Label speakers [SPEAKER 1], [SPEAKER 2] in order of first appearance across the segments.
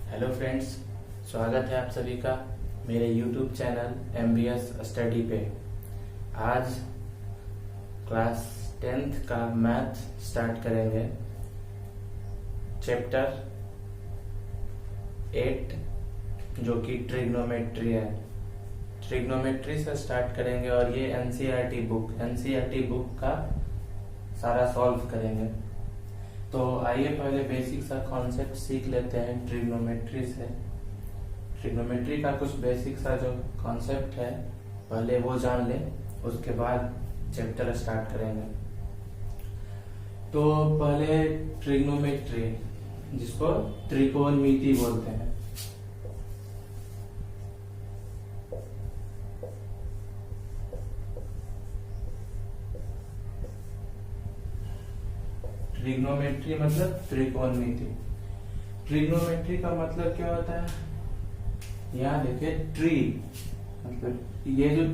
[SPEAKER 1] Hello friends, स्वागत है आप सभी का मेरे YouTube चैनल MBS स्टडी पे। आज क्लास 10th का मैथ स्टार्ट करेंगे। चैप्टर 8 जो कि ट्रिग्नोमेट्री है। ट्रिग्नोमेट्री से स्टार्ट करेंगे और ये NCERT बुक का सारा सॉल्व करेंगे। तो आइए पहले बेसिक सा कॉन्सेप्ट सीख लेते हैं ट्रिग्नोमेट्री से। ट्रिग्नोमेट्री का कुछ बेसिक सा जो कॉन्सेप्ट है पहले वो जान लें, उसके बाद चैप्टर स्टार्ट करेंगे। तो पहले ट्रिग्नोमेट्री, जिसको त्रिकोणमिति बोलते हैं। ट्रिग्नोमेट्री मतलब त्रिकोणमिति। ट्रिग्नोमेट्री का मतलब क्या होता है? यहाँ देखिए, ट्री मतलब ये जो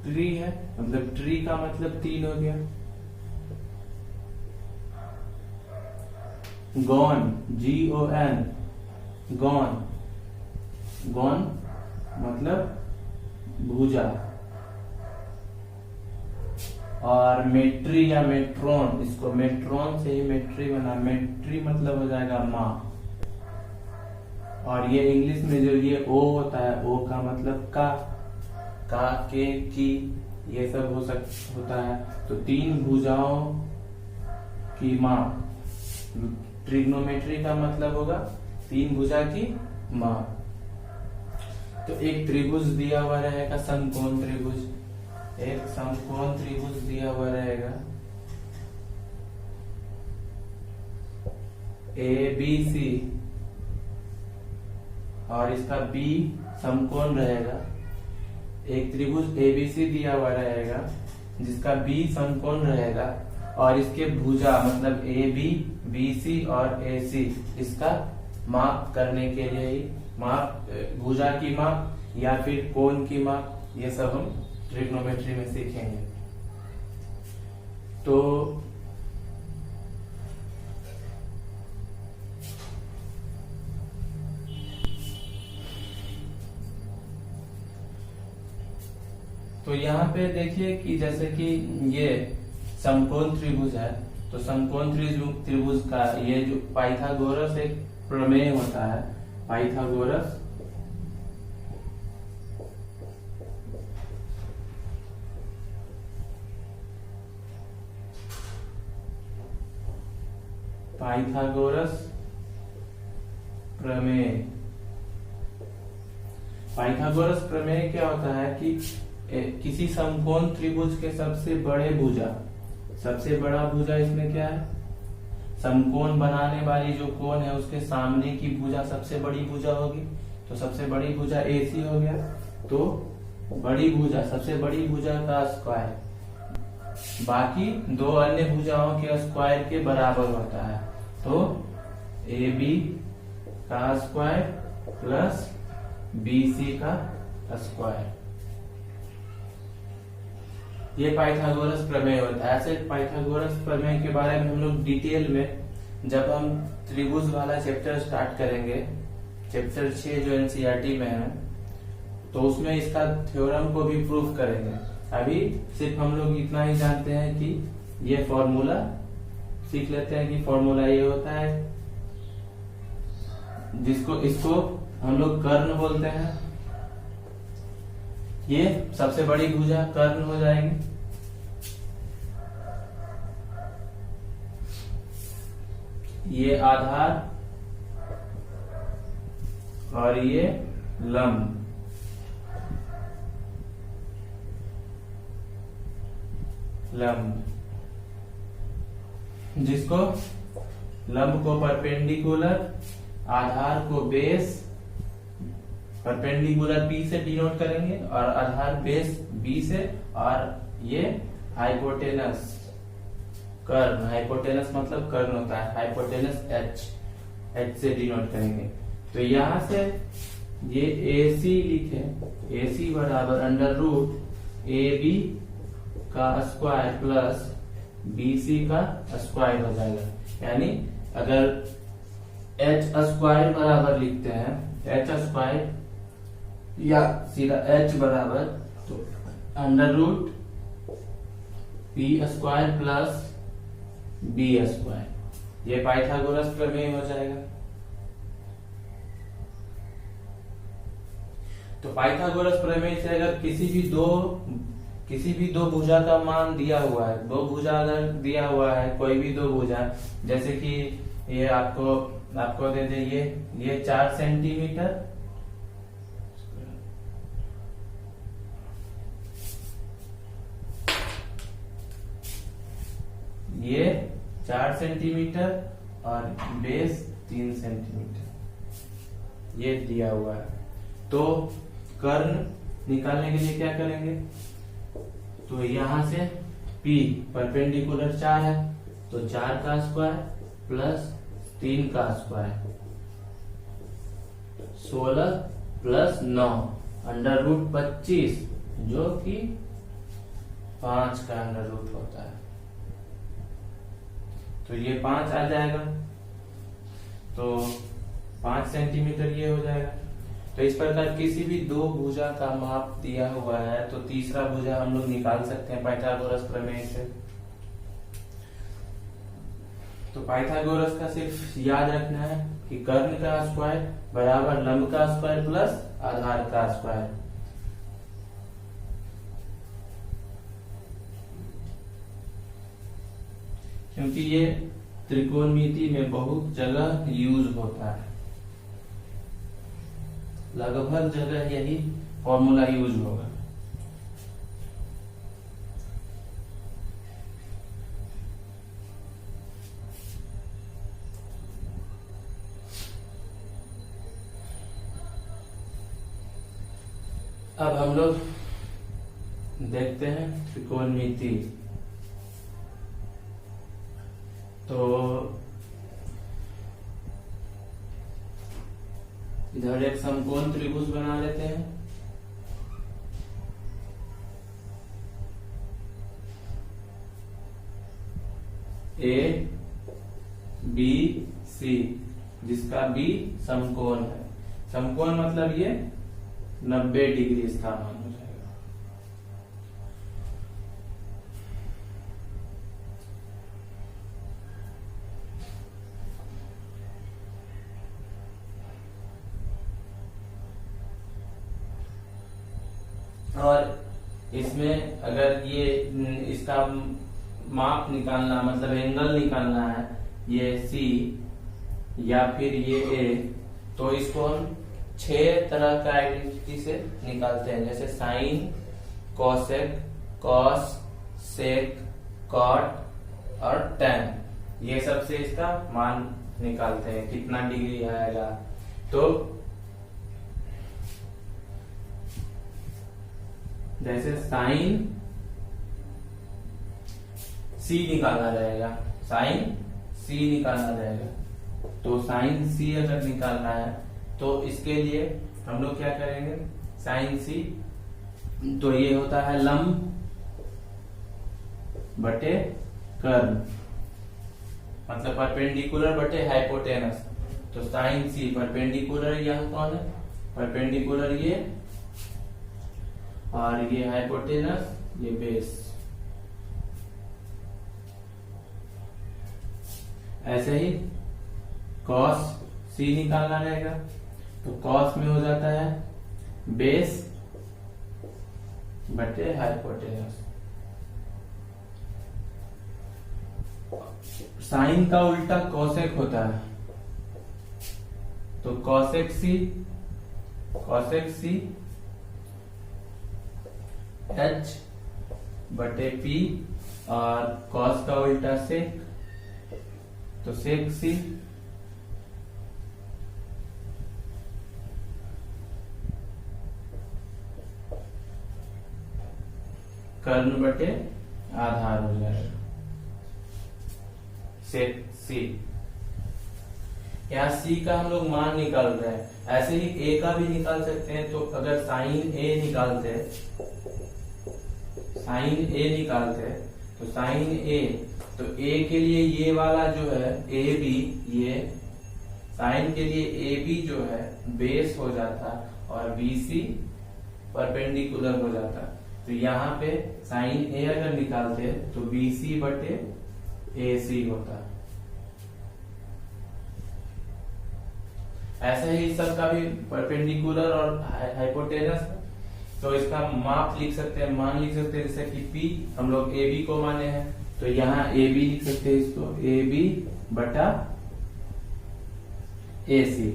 [SPEAKER 1] ट्री है, मतलब ट्री का मतलब 3 हो गया। गॉन, GON, गॉन, गॉन मतलब भुजा। और मेट्री या मेट्रोन, इसको मेट्रोन से ही मेट्री बना। मेट्री मतलब हो जाएगा माँ। और ये इंग्लिश में जो ये ओ होता है, ओ का मतलब का के, की, ये सब होता है। तो 3 भुजाओं की माँ। ट्रिग्नोमेट्री का मतलब होगा 3 भुजा की माँ। तो एक त्रिभुज दिया हुआ रहेगा, समकोण त्रिभुज। एक समकोण त्रिभुज दिया हुआ रहेगा ABC, और इसका B समकोण रहेगा। एक त्रिभुज ABC दिया हुआ रहेगा जिसका B समकोण रहेगा, और इसके भुजा मतलब AB, BC और AC, इसका माप करने के लिए ही भुजा की माप या फिर कोण की माप, ये सब हम ट्रिग्नोमेट्री में सीखेंगे। तो यहाँ पे देखिए कि जैसे कि ये समकोण त्रिभुज है, तो समकोण त्रिभुज का ये जो पाइथागोरस एक प्रमेय होता है, पाइथागोरस प्रमेय। पाइथागोरस प्रमेय क्या होता है कि किसी समकोण त्रिभुज के सबसे बड़ा भुजा इसमें क्या है? समकोण बनाने वाली जो कोण है उसके सामने की भुजा सबसे बड़ी भुजा होगी। तो सबसे बड़ी भुजा AC हो गया। तो बड़ी भुजा, सबसे बड़ी भुजा का स्क्वायर बाकी 2 अन्य भुजाओं के स्क्वायर के बराबर होता है। तो AB का स्क्वायर प्लस BC का स्क्वायर, ये पाइथागोरस प्रमेय होता है। ऐसे पाइथागोरस प्रमेय के बारे में हम लोग डिटेल में जब हम त्रिभुज वाला चैप्टर स्टार्ट करेंगे, चैप्टर 6 जो NCERT में है, तो उसमें इसका थ्योरम को भी प्रूफ करेंगे। अभी सिर्फ हम लोग इतना ही जानते हैं कि ये फॉर्मूला सीख लेते हैं कि फॉर्मूला ये होता है, इसको हम लोग कर्ण बोलते हैं। ये सबसे बड़ी भुजा कर्ण हो जाएगी। ये आधार और ये लंब। जिसको लंब को परपेंडिकुलर, आधार को बेस, परपेंडिकुलर P से डिनोट करेंगे और आधार बेस B से, और ये हाइपोटेनस कर्ण, हाइपोटेनस मतलब कर्ण होता है, हाइपोटेनस H से डिनोट करेंगे। तो यहां से ये AC लिखे, AC बराबर अंडर रूट AB का स्क्वायर प्लस BC का स्क्वायर हो जाएगा। यानी अगर H स्क्वायर बराबर लिखते हैं, H स्क्वायर या सीधा H बराबर, तो under root P square plus B square, ये पाइथागोरस प्रमेय हो जाएगा। तो पाइथागोरस प्रमेय से अगर किसी भी दो भुजा का मान दिया हुआ है, दो भुजा अगर दिया हुआ है, कोई भी दो भुजा, जैसे कि ये आपको दे दे ये 4 सेंटीमीटर, ये 4 सेंटीमीटर और बेस 3 सेंटीमीटर, ये दिया हुआ है। तो कर्ण निकालने के लिए क्या करेंगे, तो यहां से P परपेंडिकुलर 4 है, तो 4 का स्क्वायर प्लस 3 का स्क्वायर, 16 प्लस 9 अंडर रूट 25, जो कि 5 का अंडर रूट होता है। तो ये 5 आ जाएगा, तो 5 सेंटीमीटर ये हो जाएगा। तो इस प्रकार किसी भी दो भुजा का माप दिया हुआ है तो तीसरा भुजा हम लोग निकाल सकते हैं पाइथागोरस प्रमेय से। तो पाइथागोरस का सिर्फ याद रखना है कि कर्ण का स्क्वायर बराबर लंब का स्क्वायर प्लस आधार का स्क्वायर। क्योंकि ये त्रिकोणमिति में बहुत जगह यूज होता है, लगभग जगह यही फॉर्मूला यूज होगा। अब हम लोग देखते हैं त्रिकोणमिति। तो इधर एक समकोण त्रिभुज बना लेते हैं। A B C, जिसका B समकोण है। समकोण मतलब ये 90 डिग्री इसका मान हो जाएगा। और इसमें अगर ये इसका माप निकालना मतलब एंगल निकालना है, ये C या फिर ये A, तो इसको हम 6 तरह का आइडेंटिटी से निकालते हैं, जैसे साइन, कोसेक, कॉस, सेक, कॉट और टैन। ये सब से इसका मान निकालते हैं कितना डिग्री आएगा। तो जैसे साइन C निकालना रहेगा, साइन C निकालना रहेगा। तो साइन C अगर निकालना है तो इसके लिए हम लोग क्या करेंगे, साइन C, तो ये होता है लंब बटे कर्ण, मतलब परपेंडिकुलर बटे हाइपोटेनस। तो साइन C परपेंडिकुलर, यह कौन है, परपेंडिकुलर ये, और ये हाइपोटेनस, ये बेस। ऐसे ही कॉस C निकालना रहेगा, तो कॉस में हो जाता है बेस बटे हाइपोटेनस। साइन का उल्टा कॉसेक होता है, तो कॉसेक C H बटे P, और कॉस का उल्टा सेक तो सेक सी कर्ण बटे आधार हो जाएगा, सेक सी। यहाँ सी का हम लोग मान निकाल रहे हैं, ऐसे ही ए का भी निकाल सकते हैं। तो अगर साइन ए निकालते, तो साइन ए, तो ए के लिए ये वाला जो है ए बी, ये साइन के लिए ए बी जो है बेस हो जाता और बी सी परपेंडिकुलर हो जाता। तो यहाँ पे साइन ए अगर निकालते तो बी सी बटे ए सी होता। ऐसे ही सबका भी परपेंडिकुलर और हाइपोटेनस, तो इसका माप लिख सकते हैं, मान लिख सकते हैं। जैसे कि P हम लोग ए बी को माने हैं, तो यहाँ ए बी लिख सकते हैं, इसको ए बी बटा ए सी,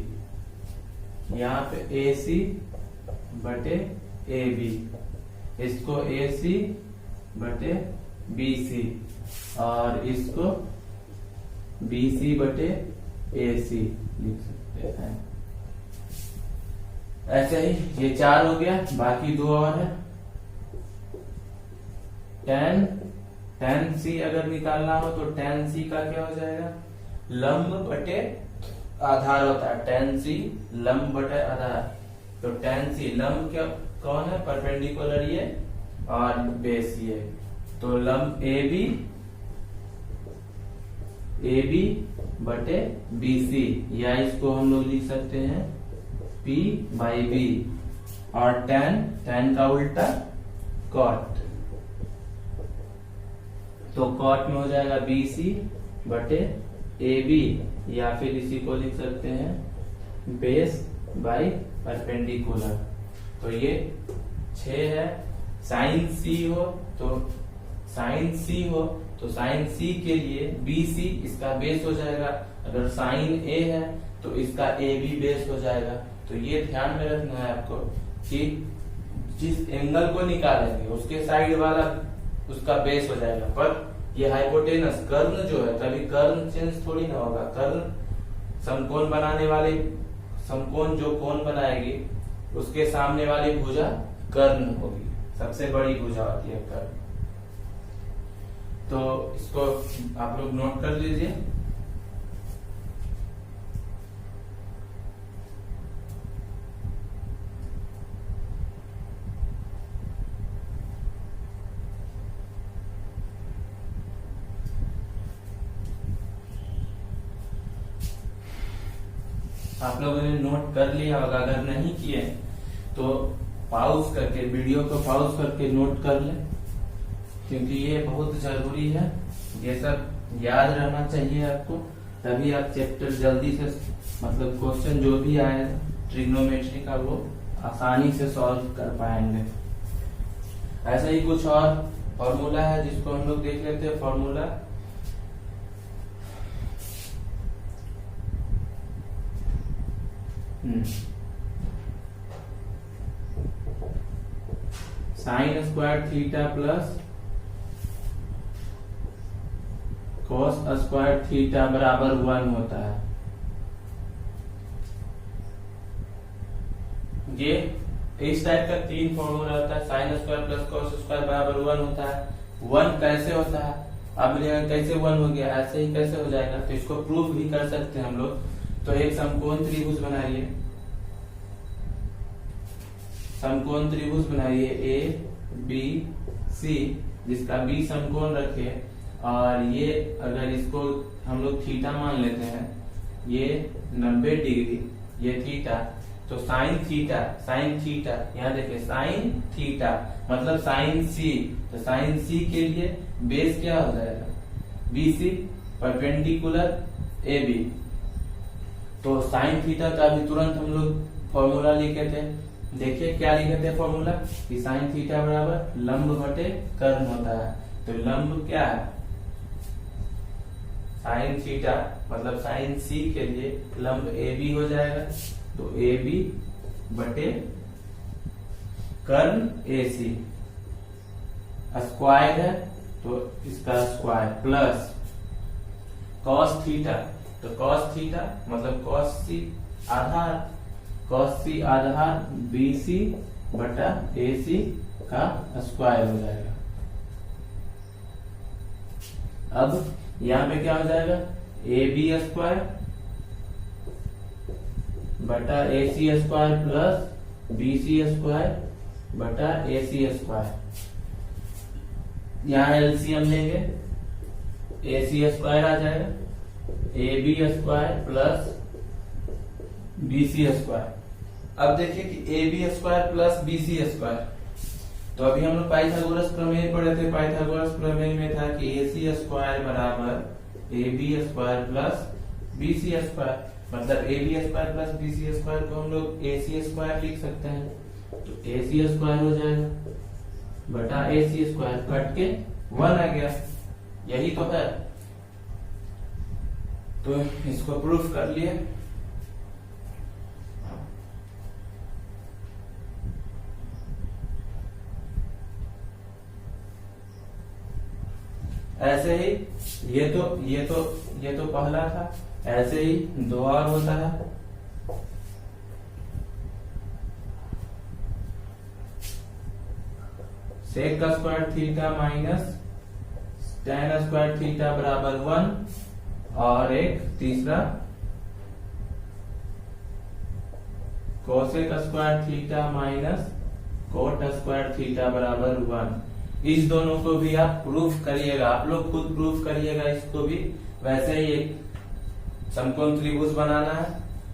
[SPEAKER 1] यहाँ पे ए सी बटे ए बी, इसको ए सी बटे बी सी, और इसको बी सी बटे ए सी लिख सकते हैं। ऐसे ही ये 4 हो गया, बाकी 2 और है। tan सी अगर निकालना हो तो tan सी का क्या हो जाएगा, लंब बटे आधार होता है, tan सी लंब बटे आधार। तो tan सी लंब क्या कौन है, परपेंडिकुलर ये और बेस ये, तो लंब ए बी बटे बी सी, या इसको हम लोग लिख सकते हैं P बाई बी, और tan का उल्टा cot, तो cot में हो जाएगा बी सी बटे ए बी, या फिर इसी को लिख सकते हैं बेस बाई परपेंडिकुलर। तो ये 6 है। साइन सी हो तो साइन सी के लिए बी सी इसका बेस हो जाएगा, अगर साइन ए है तो इसका ए बी बेस हो जाएगा। तो ये ध्यान में रखना है आपको कि जिस एंगल को निकालेंगे उसके साइड वाला उसका बेस हो जाएगा। पर ये हाइपोटेनस कर्ण जो है, कभी कर्ण चेंज थोड़ी ना होगा। कर्ण समकोण बनाने वाले, समकोण जो कोण बनाएगी उसके सामने वाली भुजा कर्ण होगी, सबसे बड़ी भुजा होती है कर्ण। तो इसको आप लोग नोट कर लीजिए। आप लोगों ने नोट कर लिया होगा, अगर नहीं किए तो पॉज करके, वीडियो को पॉज करके नोट कर ले, क्योंकि ये बहुत जरूरी है। ये सब याद रहना चाहिए आपको, तभी आप चैप्टर जल्दी से, मतलब क्वेश्चन जो भी आए ट्रिग्नोमेट्री का वो आसानी से सॉल्व कर पाएंगे। ऐसा ही कुछ और फॉर्मूला है जिसको हम लोग देख लेते हैं। Formula sine square theta plus cos square theta बराबर 1 होता है। ये इस टाइप का 3 फॉर्मूला होता है। Sign square plus cos square बराबर 1 होता है। 1 कैसे होता है, अब कैसे 1 हो गया, ऐसे ही कैसे हो जाएगा, तो इसको प्रूफ भी कर सकते हैं हम लोग। तो एक समकोण त्रिभुज बनाइए, समकोण त्रिभुज बनाइए ए बी सी, जिसका बी समकोण रखे, और ये अगर इसको हम लोग थीटा मान लेते हैं, ये 90 डिग्री, ये थीटा, तो साइन थीटा यहाँ देखिए साइन थीटा मतलब साइन सी, तो साइन सी के लिए बेस क्या हो जाएगा, B C perpendicular A B. तो साइन थीटा का भी तुरंत हम लोग फॉर्मूला लिखे थे। देखिए क्या लिखे थे फॉर्मूला, कि साइन थीटा बराबर लंब बटे कर्ण होता है। तो लंब क्या है, साइन थीटा मतलब साइन सी के लिए लंब ए बी हो जाएगा, तो ए बी बटे कर्ण ए सी। स्क्वायर है तो इसका स्क्वायर प्लस कॉस थीटा, तो कॉस थीटा मतलब कॉस सी आधार BC बटा AC का स्क्वायर हो जाएगा। अब यहाँ पे क्या हो जाएगा, AB स्क्वायर बटा AC square plus BC square बटा AC स्क्वायर। यहाँ एलसीएम लेंगे, AC स्क्वायर आ जाएगा, AB square plus BC square. अब देखिए कि AB square plus BC square, तो अभी हम लोग पाइथागोरस प्रमेय पढ़े थे। पाइथागोरस प्रमेय में था कि AC स्क्वायर बराबर AB square plus BC square, मतलब AB square plus BC square को हम लोग AC स्क्वायर लिख सकते हैं, तो AC स्क्वायर हो जाएगा बटा AC स्क्वायर, कट के 1 आ गया, यही तो है। तो इसको प्रूफ कर लिए। ऐसे ही ये तो पहला था, ऐसे ही दो और होता है। सेक का square theta minus tan square theta बराबर 1, और एक तीसरा cosec square theta minus cot square theta बराबर 1। इस दोनों को भी आप प्रूफ करिएगा, आप लोग खुद प्रूफ करिएगा इसको भी। वैसे ही एक समकोण त्रिभुज बनाना है,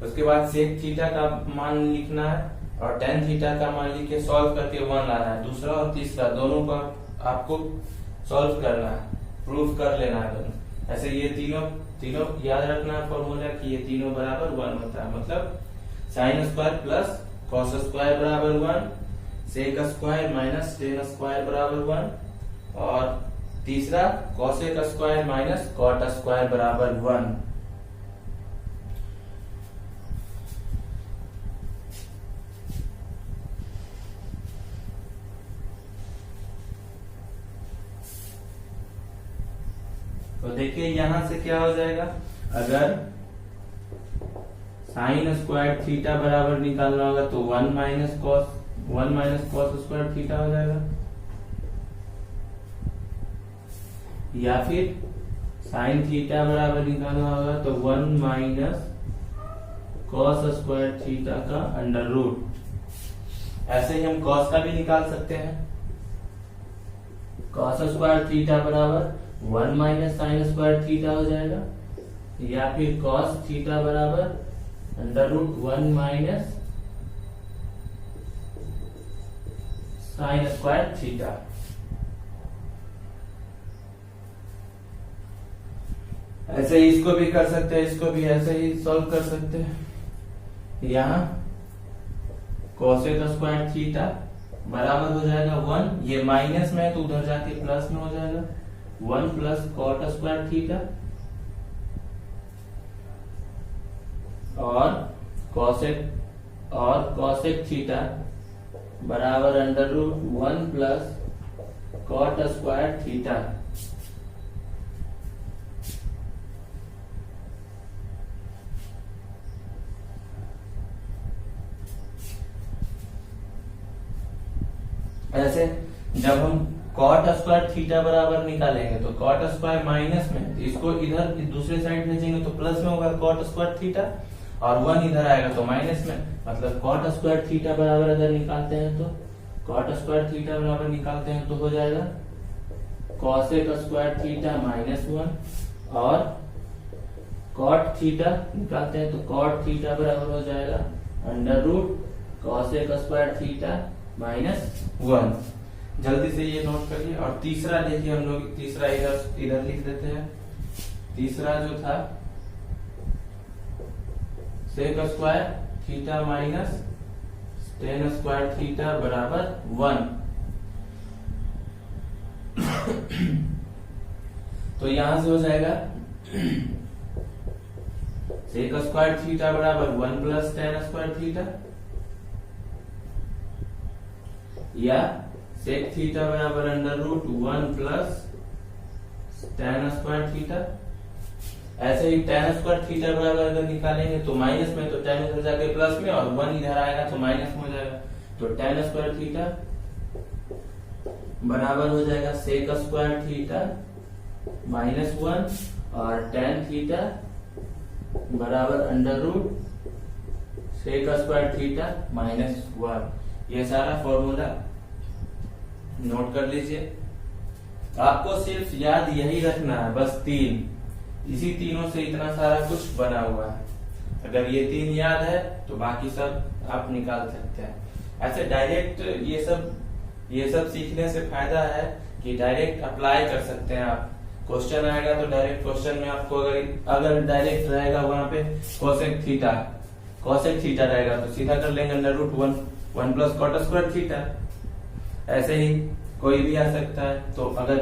[SPEAKER 1] उसके बाद सेक थीटा का मान लिखना है और टेन थीटा का मान लिख के सॉल्व करके 1 लाना है। दूसरा और तीसरा दोनों को आपको सॉल्व करना है, प्रूफ कर लेना है दोनों। ऐसे ये तीनों याद रखना है फॉर्मूला कि ये तीनों बराबर 1 होता है, मतलब sine square plus cos square बराबर 1, sec square minus tan square बराबर 1, और तीसरा cosec square minus cot square बराबर 1। तो देखिए यहां से क्या हो जाएगा, अगर साइन स्क्वायर थीटा बराबर निकालना होगा तो 1 माइनस कॉस स्क्वायर थीटा हो जाएगा, या फिर साइन थीटा बराबर निकालना होगा तो 1 माइनस कॉस स्क्वायर थीटा का अंडर रूट। ऐसे ही हम कॉस का भी निकाल सकते हैं, कॉस स्क्वायर थीटा बराबर 1 माइनस साइन स्क्वायर थीटा हो जाएगा, या फिर कॉस थीटा बराबर under root 1 minus sine square theta. ऐसे ही इसको भी कर सकते हैं, इसको भी ऐसे ही सॉल्व कर सकते हैं। यहाँ कोसेक स्क्वायर थीटा बराबर हो जाएगा 1, ये माइनस में है तो उधर जाके प्लस में हो जाएगा, 1 प्लस कॉट स्क्वायर थीटा, और कॉसेक थीटा बराबर under root 1 plus cot square theta. ऐसे जब हम कॉट स्क्वायर थीटा बराबर निकालेंगे तो कॉट स्क्वायर माइनस में, इसको इधर दूसरे साइड भेजेंगे तो प्लस में होगा कॉट स्क्वायर थीटा, और 1 इधर आएगा तो माइनस में, मतलब कॉट स्क्वायर थीटा बराबर अगर निकालते हैं तो कॉट स्क्वायर थीटा बराबर निकालते हैं तो हो जाएगा कॉसेक स्क्वायर थीटा माइनस 1, और कॉट थीटा निकालते हैं तो कॉट थीटा बराबर हो जाएगा under root cosec square theta minus 1। जल्दी से ये नोट करिए। और तीसरा देखिए, हम लोग तीसरा इधर लिख देते हैं। तीसरा जो था sec square theta minus tan square theta बराबर 1। तो यहां से हो जाएगा सेक स्क्वायर थीटा बराबर 1 प्लस टेन स्क्वायर थीटा, या सेक थीटा बराबर under root 1 plus tan square theta, ऐसे ही tan स्क्वायर थीटा बराबर अगर निकालेंगे तो माइनस में, तो tan इधर जाके प्लस में और 1 इधर आएगा तो माइनस में हो जाएगा। तो tan स्क्वायर थीटा बराबर हो जाएगा सेक स्क्वायर थीटा -1 और tan थीटा बराबर under root sec square theta -1। ये सारा फॉर्मूला नोट कर लीजिए। आपको सिर्फ याद यही रखना है, बस 3, इसी तीनों से इतना सारा कुछ बना हुआ है। अगर ये 3 याद है तो बाकी सब आप निकाल सकते हैं। ऐसे डायरेक्ट ये सब सीखने से फायदा है कि डायरेक्ट अप्लाई कर सकते हैं आप। क्वेश्चन आएगा तो डायरेक्ट क्वेश्चन में आपको अगर डायरेक्ट रहेगा वहां पे कोसेक थीटा रहेगा तो सीधा कर लेंगे under root 1 plus cot square theta. ऐसे ही कोई भी आ सकता है। तो अगर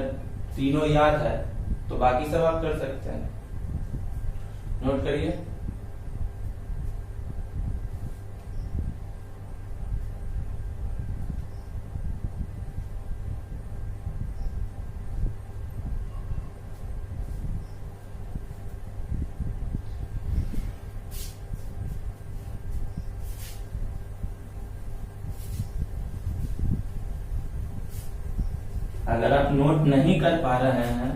[SPEAKER 1] तीनों याद है तो बाकी सब आप कर सकते हैं। नोट करिए। अगर आप नोट नहीं कर पा रहे हैं,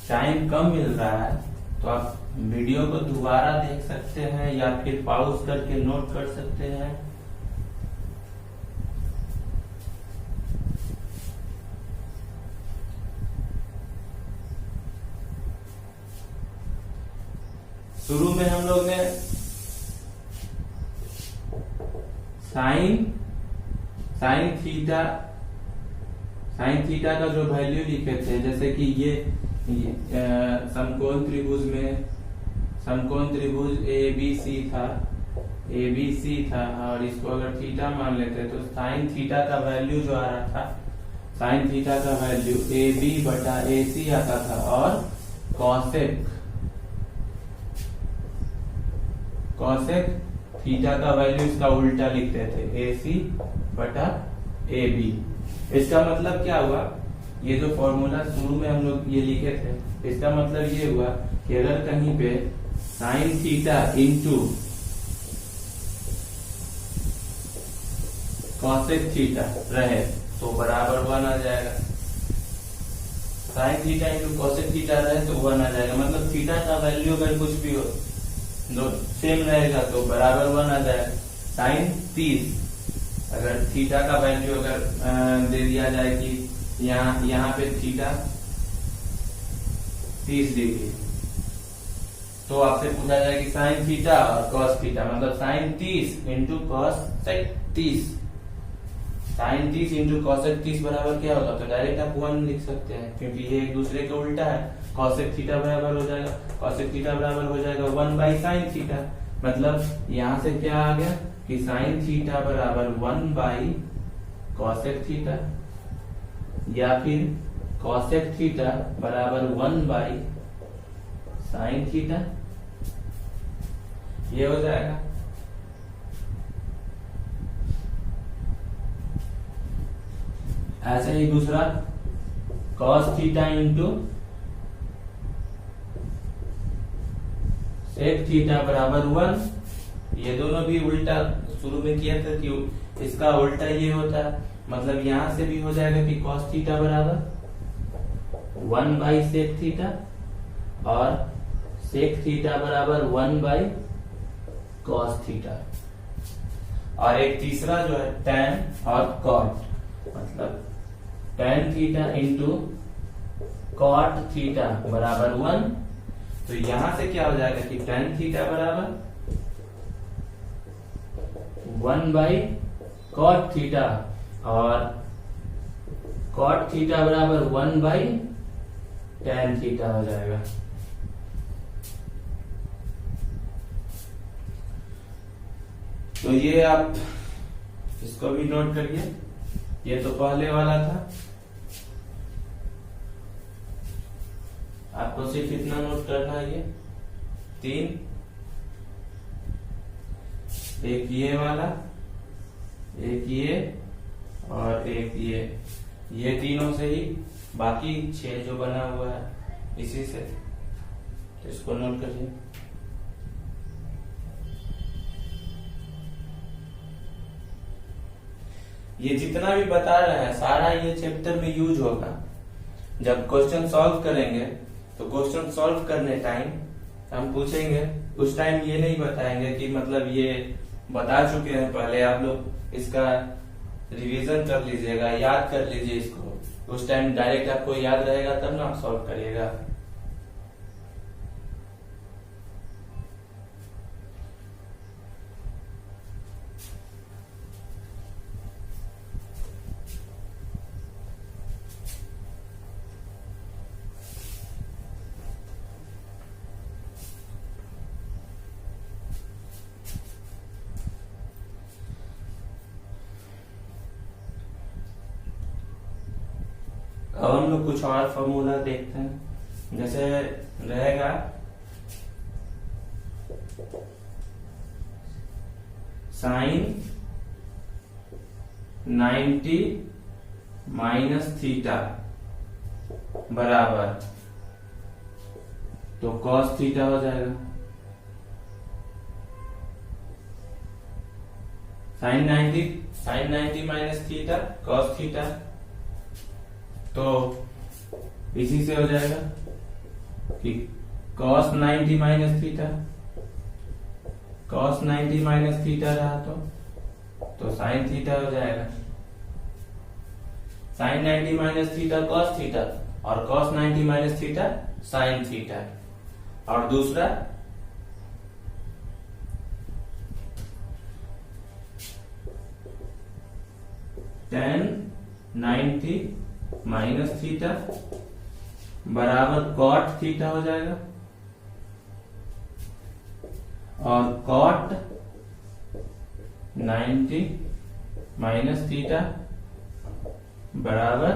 [SPEAKER 1] टाइम कम मिल रहा है, तो आप वीडियो को दोबारा देख सकते हैं या फिर पॉज करके नोट कर सकते हैं। शुरू में हम लोग ने साइन थीटा का जो वैल्यू लिखे थे, जैसे कि ये समकोण त्रिभुज ABC था और इसको अगर थीटा मान लेते तो साइन थीटा का वैल्यू जो आ रहा था, साइन थीटा का वैल्यू AB/AC आता था और कॉसेक थीटा का वैल्यू इसका उल्टा लिखते थे AC/AB। इसका मतलब क्या हुआ, ये जो फॉर्मूला शुरू में हम लोग ये लिखे थे, इसका मतलब ये हुआ कि अगर कहीं पे sine theta into cosec theta रहे तो बराबर 1 आ जाएगा। Sine theta into cosec theta रहे तो 1 आ जाएगा। मतलब थीटा का वैल्यू अगर कुछ भी हो जो सेम रहेगा तो बराबर 1 आ जाएगा। साइन 30, अगर थीटा का वैल्यू अगर दे दिया जाए कि यहाँ पे थीटा 30 डिग्री, तो आपसे पूछा जाए कि साइन थीटा और कॉस थीटा, मतलब sine 30 into cosec 30, sine 30 into cosec 30 बराबर क्या होगा, तो डायरेक्ट आप 1 लिख सकते हैं क्योंकि ये एक दूसरे का उल्टा है। कॉसेक थीटा बराबर हो जाएगा, कॉसेक थीटा बराबर हो जाएगा 1/साइन थीटा। मतलब यहाँ से क्या आ गया कि साइन थीटा बराबर 1/कॉसेक थीटा या फिर कॉसेक थीटा बराबर 1/साइन थीटा, ये हो जाएगा। ऐसे ही दूसरा cos theta into sec theta बराबर 1। ये दोनों भी उल्टा शुरू में किया था कि इसका उल्टा ये होता है, मतलब यहां से भी हो जाएगा कि कॉस थीटा बराबर 1/सेक थीटा और सेक थीटा बराबर 1/कॉस थीटा। और एक तीसरा जो है tan और कॉट, मतलब tan theta into cot theta बराबर 1। तो यहां से क्या हो जाएगा कि tan थीटा बराबर 1/कॉट थीटा और कॉट थीटा बराबर 1/tan थीटा हो जाएगा। तो ये आप इसको भी नोट करिए। ये तो पहले वाला था, आपको सिर्फ इतना नोट करना है, ये 3, एक ये वाला, एक ये और एक ये तीनों से ही बाकी 6 जो बना हुआ है इसी से। तो इसको नोट करिए। ये जितना भी बता रहे हैं सारा ये चैप्टर में यूज होगा। जब क्वेश्चन सॉल्व करेंगे तो क्वेश्चन सॉल्व करने टाइम हम पूछेंगे, उस टाइम ये नहीं बताएंगे कि मतलब ये बता चुके हैं पहले, आप लोग इसका रिवीजन कर लीजिएगा, याद कर लीजिए इसको। उस टाइम डायरेक्ट आपको याद रहेगा तब ना आप सॉल्व करिएगा। अब हम लोग कुछ और फॉर्मूला देखते हैं। जैसे रहेगा साइन 90 माइनस थीटा बराबर, तो कॉस थीटा हो जाएगा। Sine 90 minus theta cos theta, तो इसी से हो जाएगा कि cos 90 minus theta, cos 90 minus theta रहा तो साइन थीटा हो जाएगा। Sine 90 minus theta cos theta और cos 90 minus theta sine theta. और दूसरा tan 90 माइनस थीटा बराबर कॉट थीटा हो जाएगा, और कॉट 90 माइनस थीटा बराबर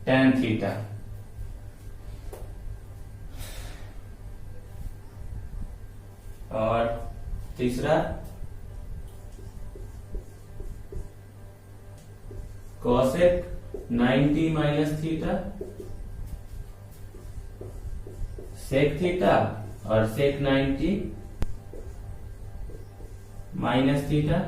[SPEAKER 1] tan थीटा। और तीसरा cosec 90 minus theta sec theta, और सेक 90 माइनस थीटा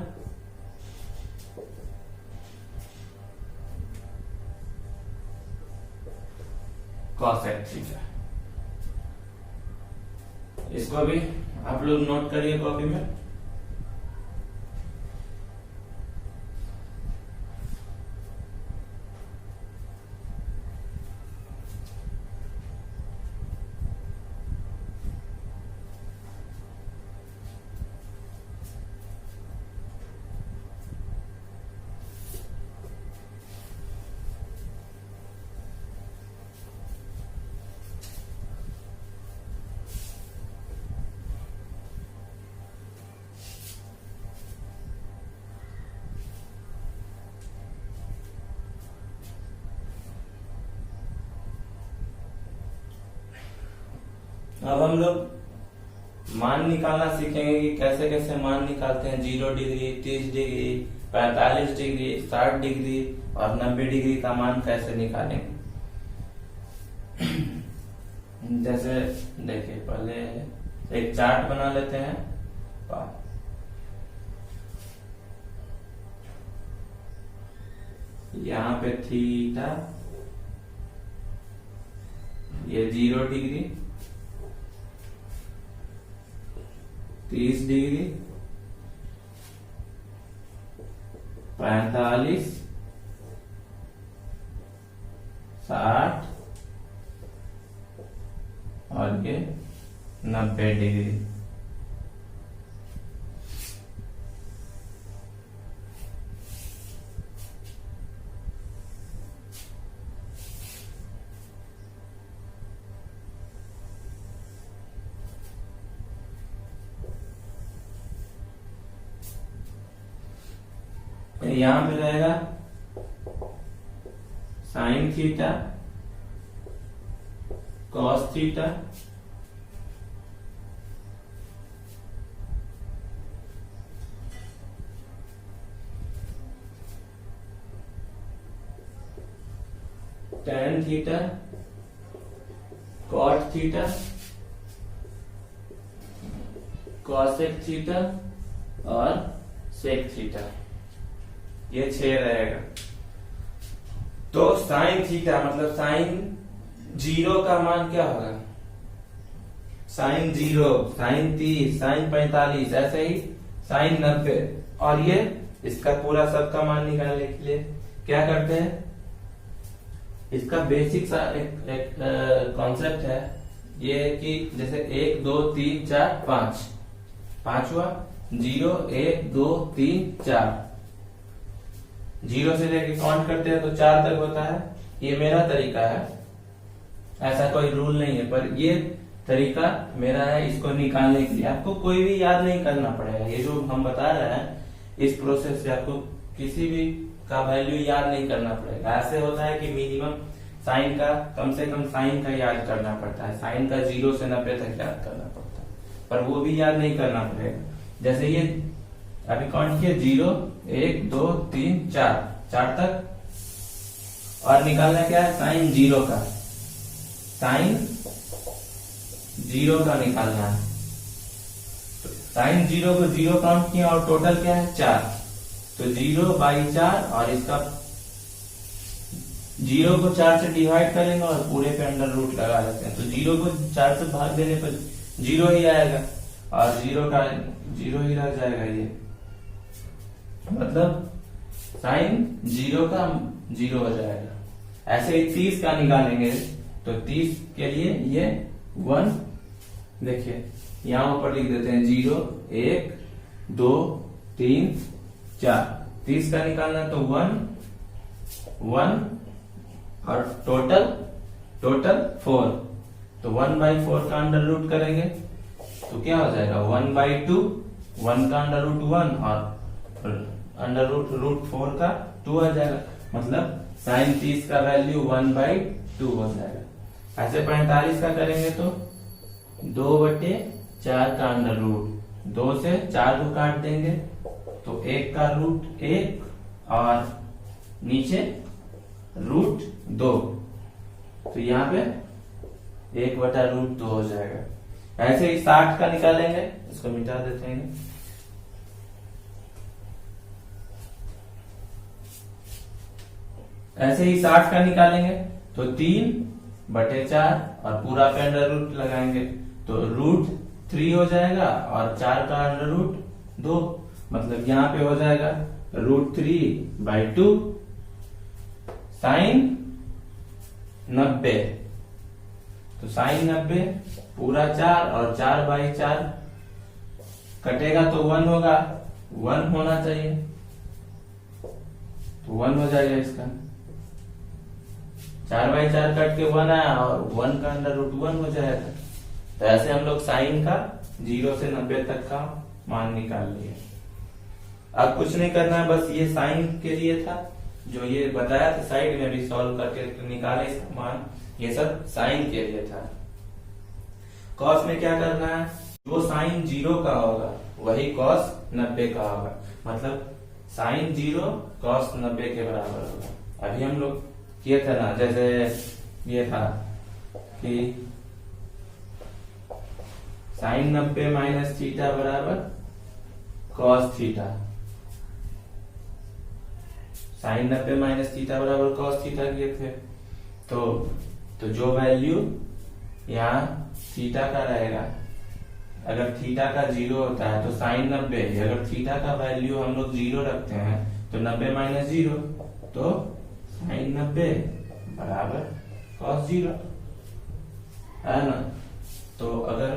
[SPEAKER 1] कॉसेक थीटा। इसको भी आप लोग नोट करिए कॉपी में। अब हम लोग मान निकालना सीखेंगे कि कैसे कैसे मान निकालते हैं। 0 डिग्री, 30 डिग्री, 45 डिग्री, 60 डिग्री और 90 डिग्री का मान कैसे निकालेंगे। जैसे देखिए, पहले एक चार्ट बना लेते हैं। यहाँ पे थीटा, ये 0 डिग्री, 30 डिग्री, 45, 60 और ये 90 डिग्री। यहां में रहेगा sine theta cos theta tan theta cot theta cosec theta और सेक थीटा, ये 6 रहेगा। तो साइन थीटा मतलब साइन 0 का मान क्या होगा, साइन 0, साइन 30, साइन 45, ऐसे ही साइन 90। और ये इसका पूरा सबका मान निकालने के लिए क्या करते हैं, इसका बेसिक सा एक कॉन्सेप्ट है ये कि जैसे 1 2 3 4 5, पांचवा 0 1 2 3 4, 0 से लेके काउंट करते हैं तो 4 तक होता है। ये मेरा तरीका है, ऐसा कोई रूल नहीं है, पर ये तरीका मेरा है इसको निकालने के लिए। आपको कोई भी याद नहीं करना पड़ेगा, ये जो हम बता रहे हैं इस प्रोसेस से आपको किसी भी का वैल्यू याद नहीं करना पड़ेगा। ऐसे होता है कि मिनिमम साइन का, कम से कम साइन का याद करना पड़ता है, साइन का 0 से 90 तक याद करना पड़ता है, पर वो भी याद नहीं करना पड़ेगा। जैसे ये अभी काउंट किए 0 1 2 3 4, 4 तक। और निकालना क्या है, साइन 0 का, साइन 0 का निकालना है। तो साइन 0 को 0 काउंट किया और टोटल क्या है 4, तो 0/4 और इसका 0 को 4 से डिवाइड करेंगे और पूरे पे अंडर रूट लगा देते हैं, तो 0 को 4 से भाग देने पर 0 ही आएगा और 0 ही रह जाएगा। ये मतलब साइन 0 का 0 हो जाएगा। ऐसे ही 30 का निकालेंगे तो 30 के लिए ये 1, देखिए यहां ऊपर लिख देते हैं 0 1 2 3 4, 30 का निकालना तो 1 1 और टोटल 4, तो 1/4 का अंडर रूट करेंगे तो क्या हो जाएगा 1/2, 1 का अंडर रूट 1 और अंडर रूट 4 का 2 आ जाएगा। मतलब साइन 30 का वैल्यू 1/2 हो जाएगा। ऐसे 45 का करेंगे तो 2/4 का अंडर रूट, 2 से 4 को काट देंगे तो 1 का रूट 1 और नीचे रूट 2, तो यहाँ पे 1/√2 हो जाएगा। ऐसे ही 60 का निकालेंगे, इसको मिटा देते हैं। ऐसे ही 60 का निकालेंगे तो 3/4 और पूरा पे अंडर रूट लगाएंगे तो √3 हो जाएगा और 4 का अंडर रूट 2, मतलब यहाँ पे हो जाएगा √3/2 साइन 90। तो साइन 90 पूरा 4 और 4/4 कटेगा तो 1 होगा, 1 होना चाहिए तो 1 हो जाएगा इसका। 4/4 कट के 1 आया और 1 का अंडर रूट 1 हो जाएगा। तो ऐसे हम लोग साइन का 0 से 90 तक का मान निकाल लिए। अब कुछ नहीं करना है, बस ये साइन के लिए था, जो ये बताया था साइड में भी सॉल्व करके निकाले इसका मान, ये सब साइन के लिए था। कॉस में क्या करना है, जो साइन 0 का होगा वही कॉस 90 का होगा, मतलब साइन 0 कॉस 90 के बराबर होगा। अभी हम लोग किए थे ना, जैसे ये था कि साइन 90 माइनस थीटा बराबर cos theta, sine 90 minus theta बराबर कॉस थीटा किए थे। तो जो वैल्यू यहाँ थीटा का रहेगा, अगर थीटा का 0 होता है तो साइन 90, अगर थीटा का वैल्यू हम लोग 0 रखते हैं तो 90 माइनस 0, तो साइन 90 बराबर कॉस 0 है ना। तो अगर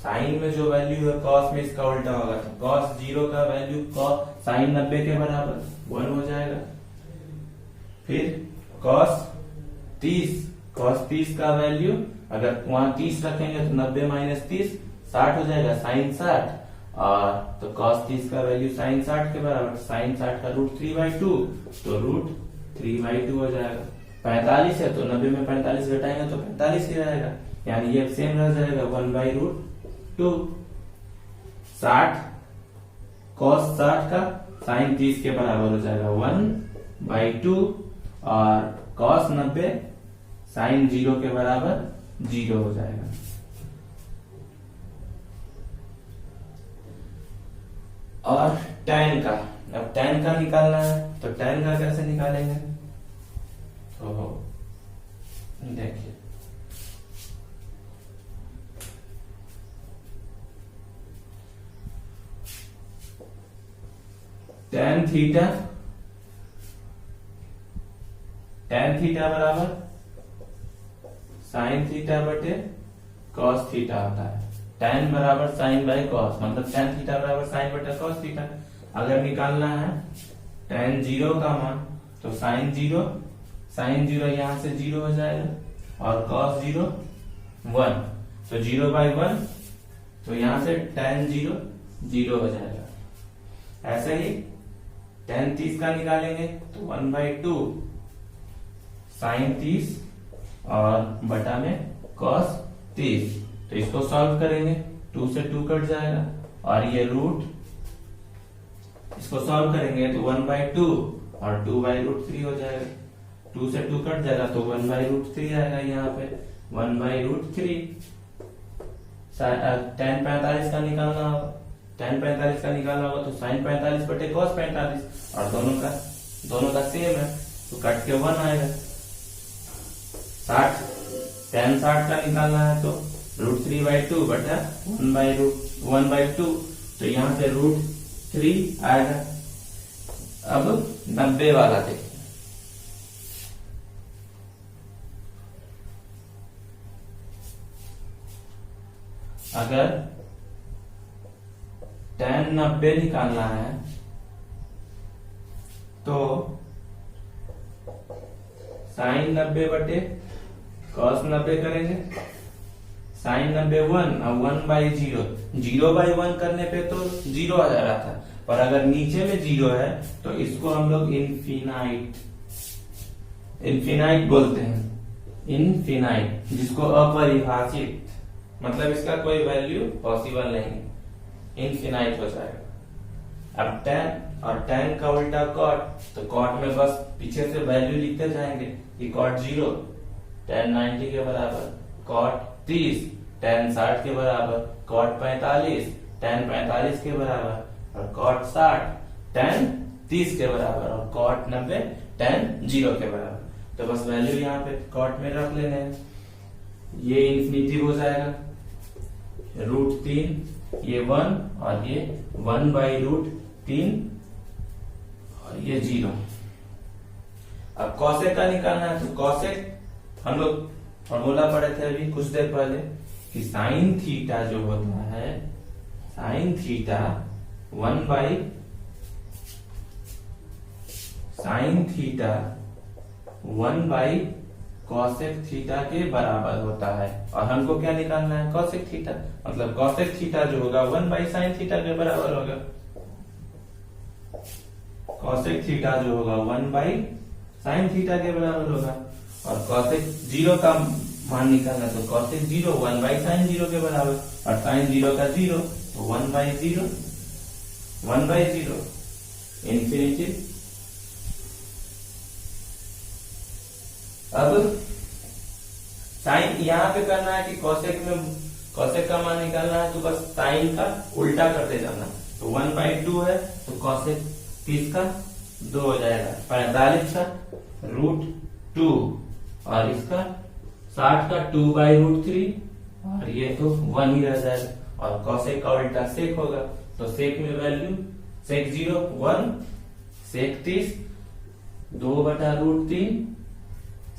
[SPEAKER 1] साइन में जो वैल्यू है कॉस में इसका उल्टा होगा, तो कॉस 0 का वैल्यू कॉस साइन 90 के बराबर 1 हो जाएगा। फिर कॉस 30 का वैल्यू अगर वहां 30 रखेंगे तो 90 माइनस 30 60 हो जाएगा, साइन 60, और तो cos 30 का वैल्यू साइन 60 के बराबर, साइन 60 का √3/2 तो √3/2 हो जाएगा। 45 है तो 90 में 45 घटाएंगे तो 45 ही रहेगा, यानी ये सेम रह जाएगा 1/√2। 60 cos 60 का साइन 30 के बराबर हो जाएगा 1/2 और cos 90 साइन 0 के बराबर 0 हो जाएगा। और tan का। अब tan का निकालना है तो tan का कैसे निकालेंगे, तो देखिए tan थीटा बराबर sin थीटा बटे cos थीटा होता है। tan बराबर sin बाई cos, मतलब tan थीटा बराबर sin बटे cos थीटा। अगर निकालना है tan जीरो का मान तो sin जीरो यहाँ से जीरो हो जाएगा और cos जीरो 1, तो 0/1, तो यहाँ से tan जीरो 0 हो जाएगा। ऐसे ही tan 30 का निकालेंगे तो 1/2 sin 30 और बटा में cos 30, तो इसको सॉल्व करेंगे 2 से 2 कट जाएगा और ये रूट, इसको सॉल्व करेंगे तो 1/2 और 2/√3 हो जाएगा। 2 से 2 कट जाएगा तो 1/√3 आएगा यहाँ पे 1/√3। tan 45 का निकालना होगा, tan 45 का निकालना होगा तो sin 45 बटे cos 45, और दोनों का सेम है तो कट के 1 आएगा। tan 60 का निकालना है तो √3/2 बटा 1/2, तो यहाँ से √3 आएगा। अब 90 वाला देखिए, अगर tan 90 निकालना है तो sin 90 बटे cos 90 करेंगे। sin 90 1 और 1/0, 0/1 करने पे तो 0 आ जा रहा था, पर अगर नीचे में 0 है तो इसको हम लोग इनफिनाइट बोलते हैं, इनफिनाइट, जिसको अपरिभाषित, मतलब इसका कोई वैल्यू पॉसिबल नहीं, इनफिनाइट हो जाएगा। अब tan और tan का उल्टा cot, तो cot में बस पीछे से वैल्यू लिखते जाएंगे कि cot 0 tan 90 के बराबर, cot 30 tan 60 के बराबर, cot 45 tan 45 के बराबर और cot 60 tan 30 के बराबर और cot 90 tan 0 के बराबर। तो बस वैल्यू यहाँ पे cot में रख लेने हैं, ये इंफिनिटी हो जाएगा, √3 ये 1 और ये 1/√3 और ये 0। अब cosec का निकालना है तो cosec हम लोग फॉर्मूला पढ़े थे अभी कुछ देर पहले कि sin थीटा जो होता है, sin थीटा 1/cosec थीटा के बराबर होता है। और हमको क्या निकालना है, cosec थीटा, मतलब cosec थीटा जो होगा 1/sin थीटा के बराबर होगा। cosec थीटा जो होगा 1/sin थीटा के बराबर होगा, और cosec 0 का मान निकालना तो cosec 0 1/sin 0 के बराबर, और sin 0 का 0 तो 1/0 इंफिनिटी। अब साइन यहाँ पे करना है कि cosec का मान निकालना है तो बस साइन का उल्टा करते जाना, तो 1/2 है तो cosec 30 का 2 हो जाएगा, 45 का √2 और इसका 60 का 2/√3 और ये तो 1 ही रह जाएगा, और cosec का उल्टा sec होगा तो sec में वैल्यू sec 0 1, sec 30 2/√3,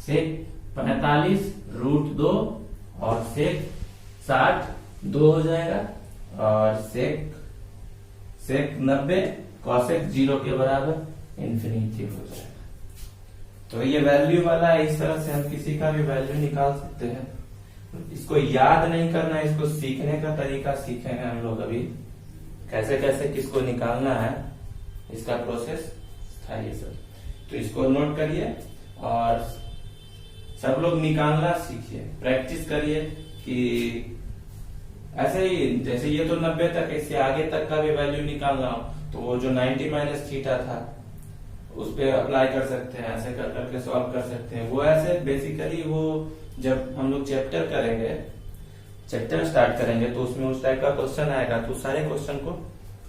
[SPEAKER 1] sec 45 √2 और sec 60 2 हो जाएगा, और sec 90 cosec 0 के बराबर इंफिनिटी हो जाएगा। तो ये वैल्यू वाला है, इस तरह से हम किसी का भी वैल्यू निकाल सकते हैं। इसको याद नहीं करना है, इसको सीखने का तरीका सीखेंगे हम लोग अभी, कैसे कैसे किसको निकालना है, इसका प्रोसेस था ये सब। तो इसको नोट करिए और सब लोग निकालना सीखिए, प्रैक्टिस करिए कि ऐसे ही जैसे ये तो 90 तक, इससे आगे तक का भी वैल्यू निकालना हो तो वो जो 90 माइनस थीटा था उस पर अप्लाई कर सकते हैं, ऐसे कर करके सॉल्व कर सकते हैं। वो ऐसे बेसिकली वो जब हम लोग चैप्टर स्टार्ट करेंगे तो उसमें उस टाइप का क्वेश्चन आएगा तो सारे क्वेश्चन को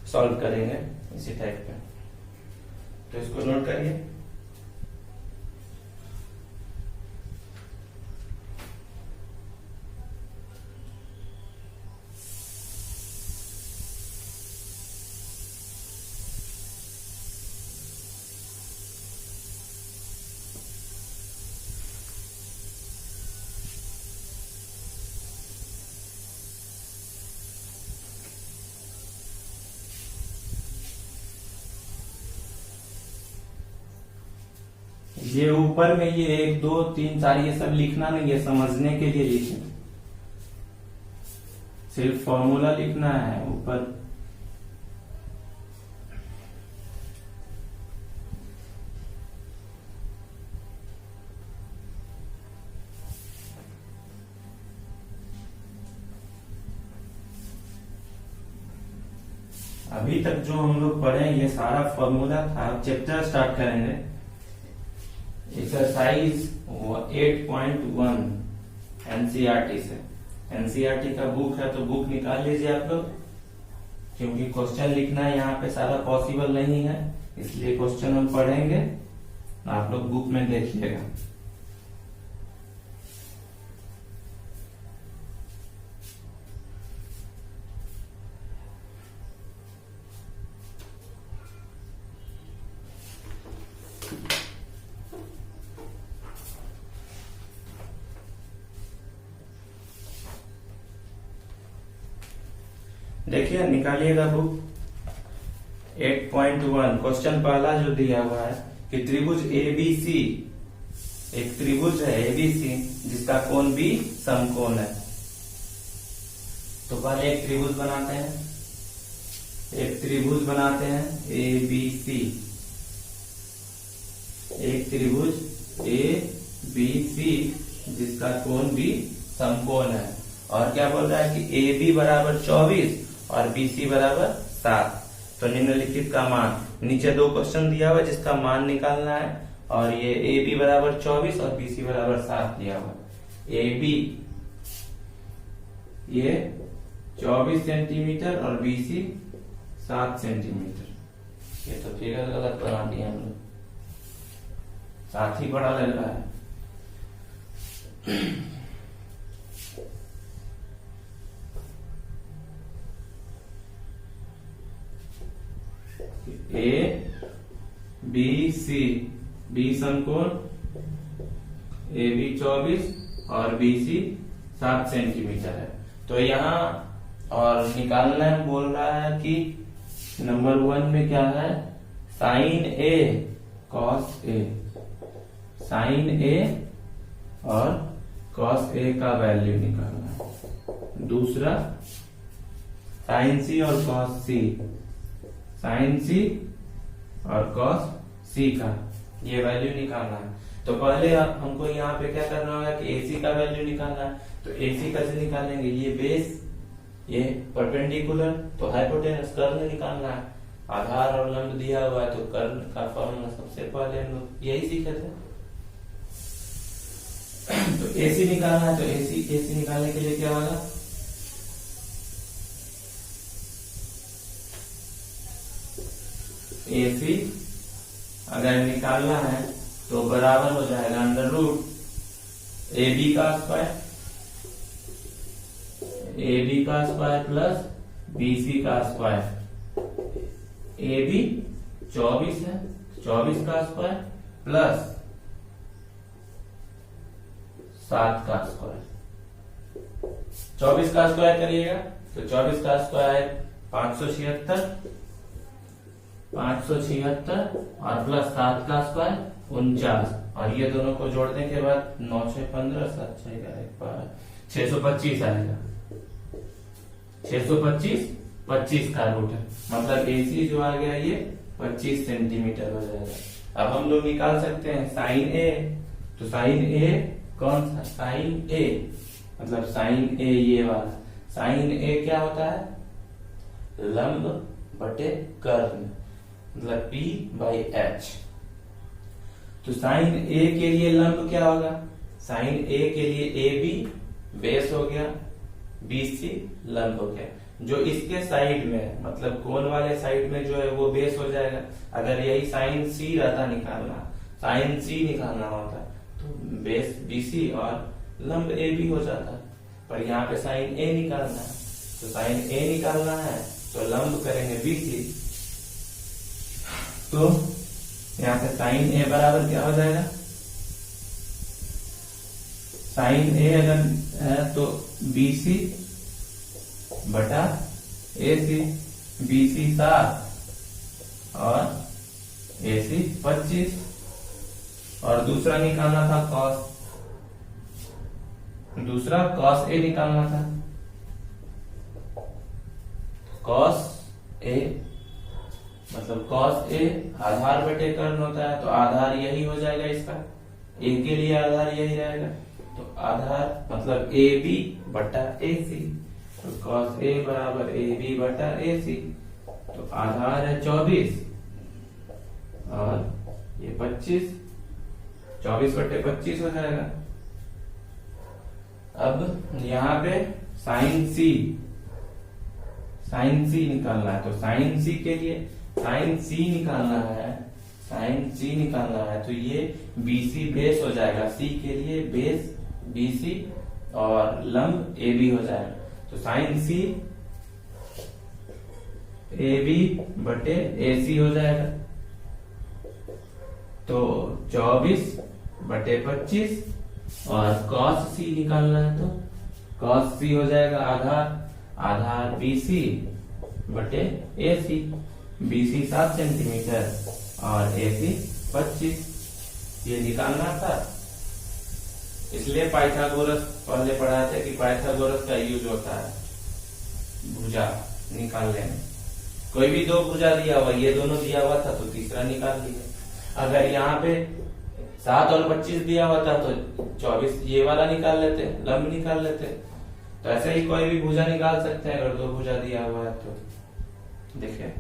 [SPEAKER 1] सॉल्व करेंगे इसी टाइप पे। तो इसको नोट करिए। ये ऊपर में ये 1 2 3 4 ये सब लिखना नहीं है, समझने के लिए लिखना, सिर्फ फॉर्मूला लिखना है ऊपर। अभी तक जो हम लोग पढ़े ये सारा फॉर्मूला था। अब चैप्टर स्टार्ट करेंगे। एक्सरसाइज 8.1 एनसीईआरटी से। एनसीईआरटी का बुक है तो बुक निकाल लीजिए आप लोग, क्योंकि क्वेश्चन लिखना यहाँ पे सारा पॉसिबल नहीं है, इसलिए क्वेश्चन हम पढ़ेंगे, आप लोग बुक में देखिएगा। देखिए निकालिएगा बुक। 8.1 क्वेश्चन पहला जो दिया हुआ है कि त्रिभुज एबीसी, एक त्रिभुज है एबीसी जिसका कोण बी समकोण है। तो पहले एक त्रिभुज बनाते हैं, एक त्रिभुज बनाते हैं एबीसी, एक त्रिभुज एबीसी जिसका कोण बी समकोण है। और क्या बोल रहा है कि ए बी बराबर 24 और बी सी बराबर 7। तो निम्नलिखित का मान, नीचे 2 क्वेश्चन दिया हुआ जिसका मान निकालना है, और ये ए बी बराबर 24 और बी सी बराबर 7 दिया हुआ। ए बी ये 24 सेंटीमीटर और बी सी 7 सेंटीमीटर। ये तो फिगर गलत बना दिया हम लोग, 7 ही बड़ा लग रहा है। ए बी सी, बी समकोण, ए बी 24 और बी सी 7 सेंटीमीटर है। तो यहाँ और निकालना है, बोल रहा है कि नंबर 1 में क्या है, sign A cos A, sign ए और कॉस ए का वैल्यू निकालना है। दूसरा साइन सी और कॉस सी, साइन सी और कॉस सी का ये वैल्यू निकालना है। तो पहले हमको यहाँ पे क्या करना होगा कि एसी का वैल्यू निकालना है। तो एसी कैसे निकालेंगे, ये बेस, ये परपेंडिकुलर, तो हाइपोटेनस कर्न निकालना है। आधार और लंब दिया हुआ है तो कर्न का फॉर्मूला सबसे पहले हम लोग यही सीखे थे। तो एसी निकालना है, तो एसी निकालने के लिए क्या होगा, एसी अगर निकालना है तो बराबर हो जाएगा अंडर रूट ए बी का स्क्वायर, ए बी का स्क्वायर प्लस बी सी का स्क्वायर। ए बी 24 है, 24 का स्क्वायर प्लस 7 का स्क्वायर। 24 का स्क्वायर करिएगा तो 24 का स्क्वायर 576, 576 और प्लस 7 का स्क्वायर 49, और ये दोनों को जोड़ने के बाद 9 6 15 7 6 625 आएगा। 625 25 का रूट है, मतलब एसी जो आ गया ये 25 सेंटीमीटर हो जाएगा। अब हम लोग निकाल सकते हैं साइन ए। तो साइन ए कौन सा, साइन ए मतलब साइन ए ये वाला। साइन ए क्या होता है, लंब बटे कर्ण, मतलब P बाई एच। तो साइन ए के लिए लंब क्या होगा, साइन ए के लिए ए बी बेस हो गया, बी सी लंब हो गया। जो इसके साइड में मतलब कोण वाले साइड में जो है वो बेस हो जाएगा। अगर यही साइन सी रहता निकालना, साइन सी निकालना होता तो बेस बीसी और लंब ए बी हो जाता, पर यहाँ पे साइन ए निकालना है, तो साइन ए निकालना है तो लंब करेंगे बीसी। तो यहाँ पे साइन ए बराबर क्या हो जाएगा, साइन ए अगर है तो बीसी बटा एसी, बीसी 7 और एसी 25, और दूसरा निकालना था कॉस, दूसरा कॉस ए निकालना था। कॉस ए मतलब कॉस ए आधार बटे कर्ण होता है, तो आधार यही हो जाएगा, इसका ए के लिए आधार यही रहेगा, तो आधार मतलब ए बी बटा ए सी, तो कॉस ए बराबर ए बी बटा ए सी, तो आधार है 24 और ये 25, 24 बटे 25 हो जाएगा। अब यहाँ पे साइन सी निकालना है, तो साइन सी के लिए साइन सी निकालना है, साइन सी निकालना है तो ये बीसी बेस हो जाएगा, सी के लिए बेस बीसी और लंब ए बी हो जाएगा, तो साइन सी ए बी बटे ए सी हो जाएगा, तो 24 बटे 25 और कॉस सी निकालना है, तो कॉस सी हो जाएगा आधार बीसी बटे ए सी, बीसी 7 सेंटीमीटर और ए सी 25, ये निकालना था। इसलिए पाइथागोरस पहले पढ़ाए थे कि पाइथागोरस का यूज होता है भुजा निकालने में। कोई भी दो भुजा दिया हुआ, ये दोनों दिया हुआ था तो तीसरा निकाल लिया। अगर यहाँ पे 7 और 25 दिया हुआ था तो 24 ये वाला निकाल लेते, लंब निकाल लेते। तो ऐसे ही कोई भी भुजा निकाल सकते हैं अगर दो भुजा दिया हुआ है तो। देखिए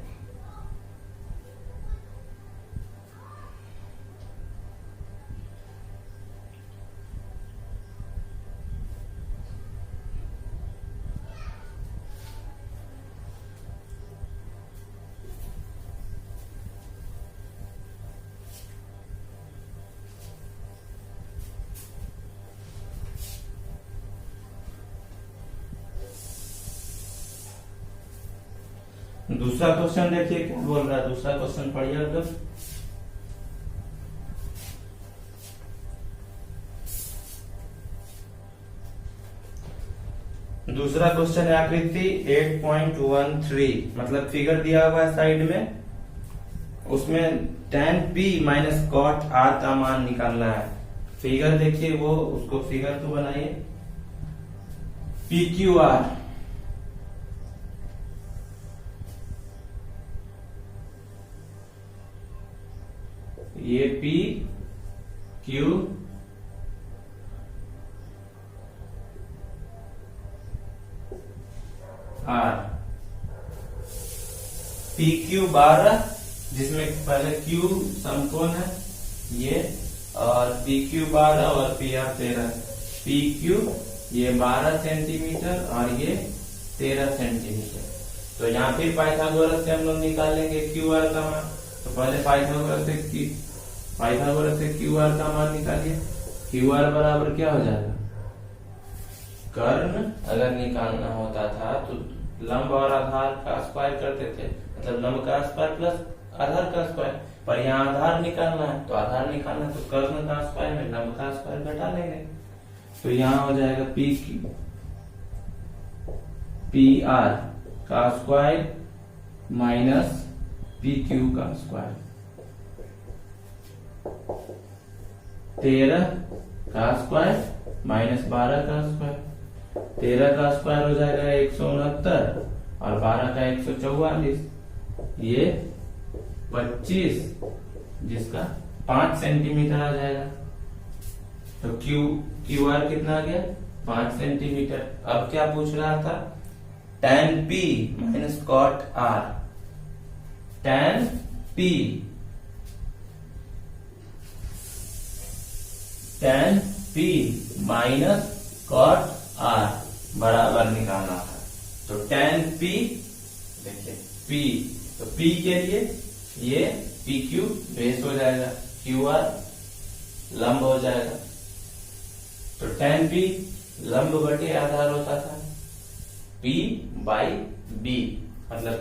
[SPEAKER 1] दूसरा क्वेश्चन देखिए क्या बोल रहा है। दूसरा क्वेश्चन पढ़िए अगर। दूसरा क्वेश्चन है आकृति 8.13, मतलब फिगर दिया हुआ है साइड में, उसमें tan p minus cot r का मान निकालना है। फिगर देखिए वो, उसको फिगर तो बनाइए। पी क्यू आर, ये P Q R, P Q 12 जिसमें पहले Q समकोण है ये, और पी क्यू 12 और पी आर 13। पी क्यू ये 12 सेंटीमीटर और ये 13 सेंटीमीटर। तो यहाँ फिर पाइथागोरस से हम लोग निकालेंगे क्यू आर का मान। तो पहले पाइथागोरस से क्यू आर का मान निकालिए। क्यू आर बराबर क्या हो जाएगा, कर्ण अगर निकालना होता था तो लंब और आधार का स्क्वायर करते थे, मतलब लंब का स्क्वायर प्लस आधार का स्क्वायर, पर यहाँ आधार निकालना है तो आधार निकालना है तो कर्ण का स्क्वायर में लंब का स्क्वायर घटा लेंगे। तो यहाँ हो जाएगा पी आर का स्क्वायर माइनस पी क्यू का स्क्वायर, 13 का स्क्वायर माइनस 12 का स्क्वायर। 13 का स्क्वायर हो जाएगा 169 और 12 का 144, ये 25 जिसका 5 सेंटीमीटर आ जाएगा। तो क्यू आर कितना आ गया, 5 सेंटीमीटर। अब क्या पूछ रहा था, tan p minus cot r, tan p minus cot r बराबर निकालना था। तो tan P, देखिए P, तो P के लिए ये PQ बेस हो जाएगा, QR लंब हो जाएगा। तो tan P लंब बटे आधार होता था, P बाई B, मतलब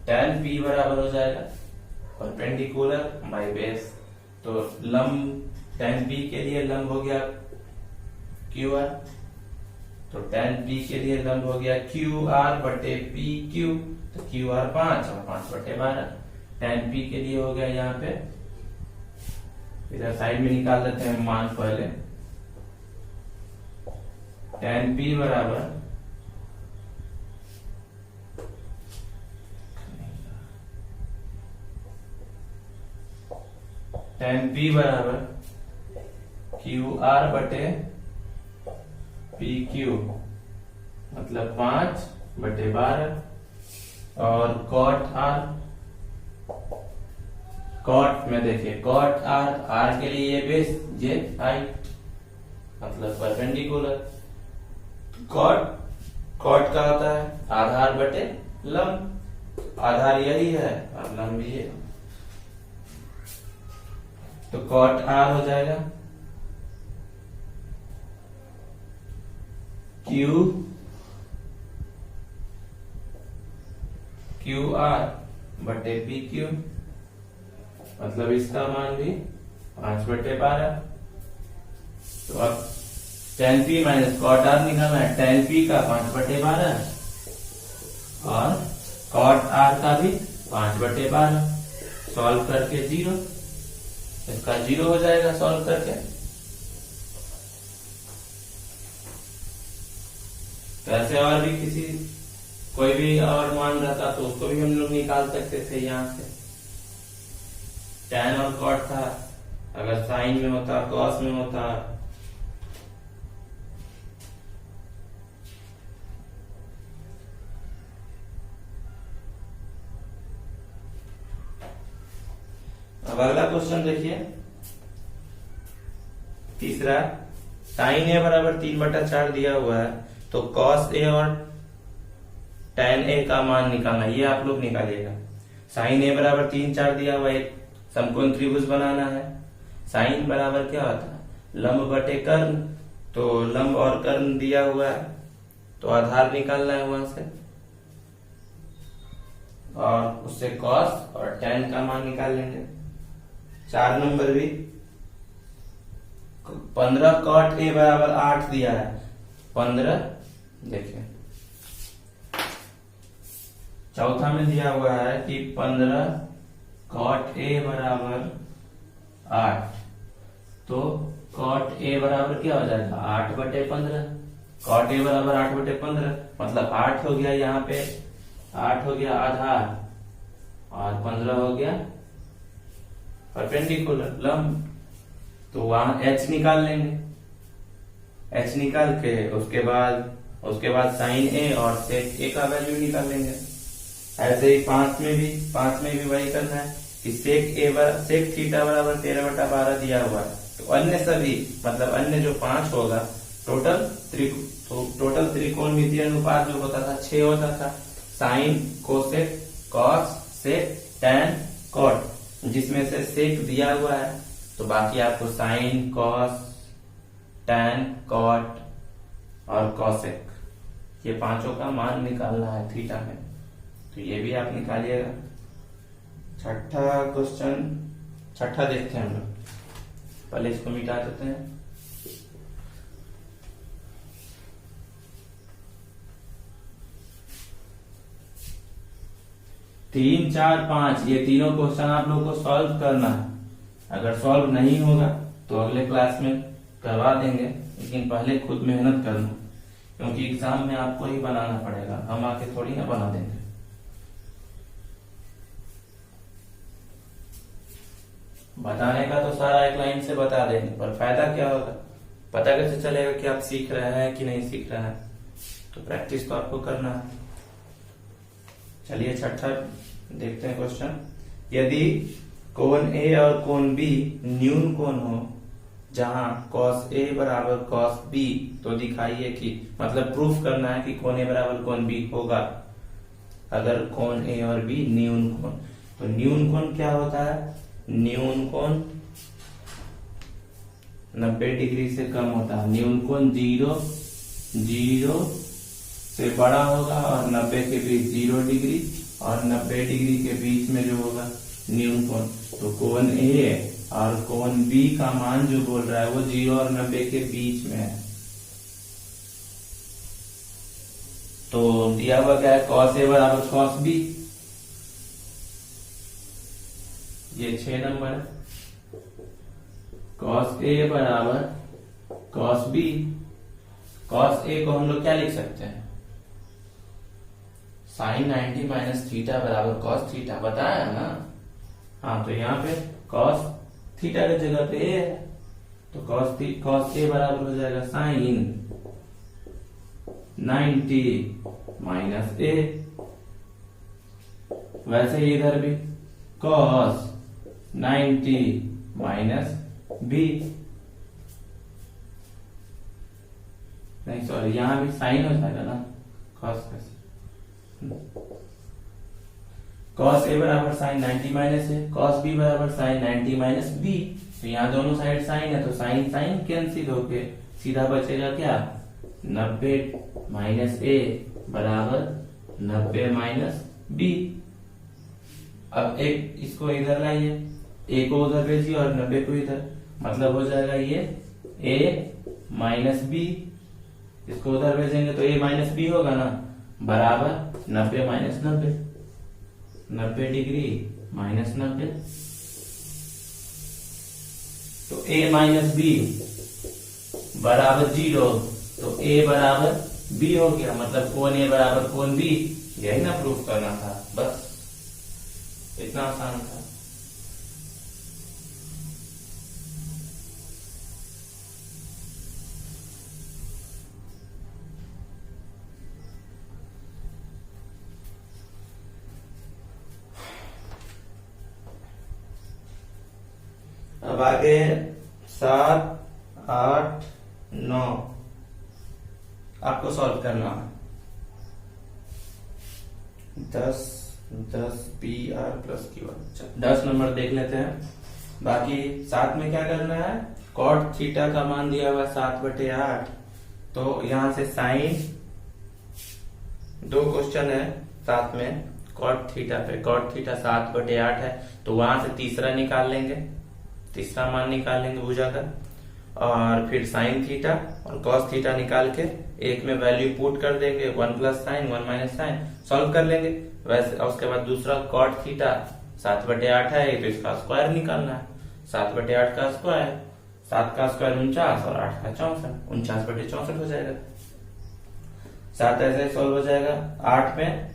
[SPEAKER 1] tan P बराबर हो जाएगा परपेंडिकुलर बाई बेस। तो लंब tan P के लिए लंब हो गया QR, तो tan P के लिए लंब हो गया QR बटे PQ, तो QR 5 और 5 बटे 12। tan P के लिए हो गया यहाँ पे, इधर साइड में निकाल लेते हैं मान पहले। tan P बराबर tan P बराबर QR बटे PQ, मतलब 5 बटे 12। और cot R, cot में देखिए cot R, R के लिए ये बेस जे I, मतलब परपेंडिकुलर। cot का होता है आधार बटे लंब, आधार यही है और लंब ये, तो cot R हो जाएगा QR बटे PQ, मतलब इसका मान भी 5 बटे 12। तो अब tan P minus cot R निकालना है, tan P का 5 बटे 12 और cot R का भी 5 बटे 12। सॉल्व करके 0, इसका 0 हो जाएगा सॉल्व करके। तो ऐसे और भी किसी कोई भी और मान रहता तो उसको भी हम लोग निकाल सकते थे यहाँ से। tan और cot था, अगर साइन में होता cos में होता, अब अगला क्वेश्चन देखिए तीसरा। साइन ए बराबर 3/4 दिया हुआ है, तो cos ए और tan ए का मान निकालना, ये आप लोग निकालिएगा। साइन ए बराबर 3/4 दिया हुआ है, एक समकोण त्रिभुज बनाना है। साइन बराबर क्या होता है लंब बटे कर्ण, तो लंब और कर्ण दिया हुआ है तो आधार निकालना है वहां से, और उससे cos और tan का मान निकाल लेंगे। 4 नंबर भी 15 cot A बराबर 8 दिया है, 15 देखिए चौथा में दिया हुआ है कि 15 cot A बराबर 8, तो cot A बराबर क्या हो जाएगा 8 बटे 15। cot A बराबर 8 बटे 15, मतलब 8 हो गया यहाँ पे, 8 हो गया आधार और 15 हो गया परपेंडिकुलर लंब। तो वहां h निकाल लेंगे, h निकाल के उसके बाद साइन ए और सेक ए का वैल्यू निकाल लेंगे। ऐसे ही 5 में भी वही करना है कि सेक थीटा बराबर 13/12 दिया हुआ है, तो अन्य सभी मतलब अन्य जो 5 होगा टोटल त्रिकोणमितीय अनुपात जो होता था 6 होता था। Sine cosec cos sec tan cot, जिसमें से सेक दिया हुआ है तो बाकी आपको साइन कॉस टैन कॉट और कॉसेक, ये पांचों का मान निकालना है थीटा में, तो ये भी आप निकालिएगा। छठा क्वेश्चन, छठा देखते हैं हम लोग, पहले इसको मिटा देते हैं। तीन, चार, 5 ये तीनों क्वेश्चन आप लोग को सॉल्व करना है। अगर सॉल्व नहीं होगा तो अगले क्लास में करवा देंगे, लेकिन पहले खुद मेहनत करना, क्योंकि एग्जाम में आपको ही बनाना पड़ेगा, हम आके थोड़ी ना बना देंगे। बताने का तो सारा एक लाइन से बता देंगे, पर फायदा क्या होगा, पता कैसे चलेगा कि आप सीख रहे हैं कि नहीं सीख रहे हैं। तो प्रैक्टिस तो आपको करना है। चलिए छठा देखते हैं क्वेश्चन। यदि कोण ए और कोण बी न्यून कोण हो जहां cos A बराबर cos B, तो दिखाइए कि मतलब प्रूफ करना है कि कोण A बराबर कोण B होगा अगर कोण A और B न्यून कोण। तो न्यून कोण क्या होता है? न्यून कोण 90 डिग्री से कम होता है। न्यून कोण 0 से बड़ा होगा और 90 के बीच 0 डिग्री और 90 डिग्री के बीच में जो होगा न्यून कोण। तो कोण A और कोण B का मान जो बोल रहा है वो 0 और 90 के बीच में है। तो दिया हुआ क्या है? cos A बराबर cos B, ये 6 नंबर है। cos A बराबर cos B। cos A को हम लोग क्या लिख सकते हैं? sin 90 माइनस थीटा बराबर cos थीटा, बताया ना। हाँ, तो यहाँ पे cos थीटा की जगह पे A है, तो cos A बराबर हो जाएगा sin 90 माइनस A। वैसे ही इधर भी cos 90 माइनस B, नहीं सॉरी, यहां भी साइन हो जाएगा ना, cos cos A बराबर sine 90 minus A, cos B बराबर साइन 90 माइनस B। तो यहाँ दोनों साइड साइन है, तो साइन साइन कैंसिल होके सीधा बचेगा क्या? 90 माइनस A बराबर 90 माइनस B। अब एक इसको इधर लाइए, A को उधर भेजिए और 90 को इधर, मतलब हो जाएगा ये A माइनस B। इसको उधर भेजेंगे तो A माइनस B होगा ना, बराबर 90 माइनस 90 डिग्री माइनस 90। तो A माइनस B बराबर 0, तो A बराबर B हो गया, मतलब कोण A बराबर कोण B। यही ना प्रूफ करना था, बस इतना आसान था। अब आगे 7, 8, 9 आपको सॉल्व करना है। 10 PR प्लस QR। 10 नंबर देख लेते हैं। बाकी 7 में क्या करना है? कॉट थीटा का मान दिया हुआ 7/8, तो यहां से साइन, 2 क्वेश्चन है 7 में कॉट थीटा पे। कॉट थीटा 7/8 है, तो वहां से तीसरा निकाल लेंगे, तीसरा मान निकाल लेंगे भुजा का, और फिर साइन थीटा और कॉस थीटा निकाल के एक में वैल्यू पुट कर देंगे, 1 plus sine 1 minus sine, solve कर लेंगे। वैसे उसके बाद दूसरा कॉट थीटा 7/8 है, तो इसका स्क्वायर निकालना है। 7/8 का स्क्वायर, 7 का स्क्वायर 49 और 8 का 64, 49/64 हो जाएगा। 7 ऐसे सॉल्व हो जाएगा। 8 में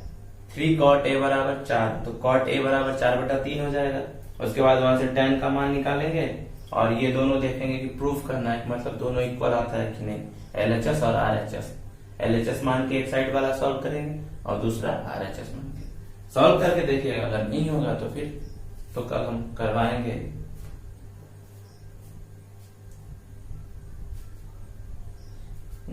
[SPEAKER 1] 3 कॉट A बराबर 4, तो कॉट A बराबर 4/3 हो जाएगा। उसके बाद वहां से tan का मान निकालेंगे और ये दोनों देखेंगे कि प्रूफ करना है, मतलब दोनों इक्वल आता है कि नहीं, LHS और RHS। LHS मान के एक साइड वाला सॉल्व करेंगे और दूसरा RHS मान के सॉल्व करके देखिएगा। अगर नहीं होगा तो फिर तो कल हम करवाएंगे।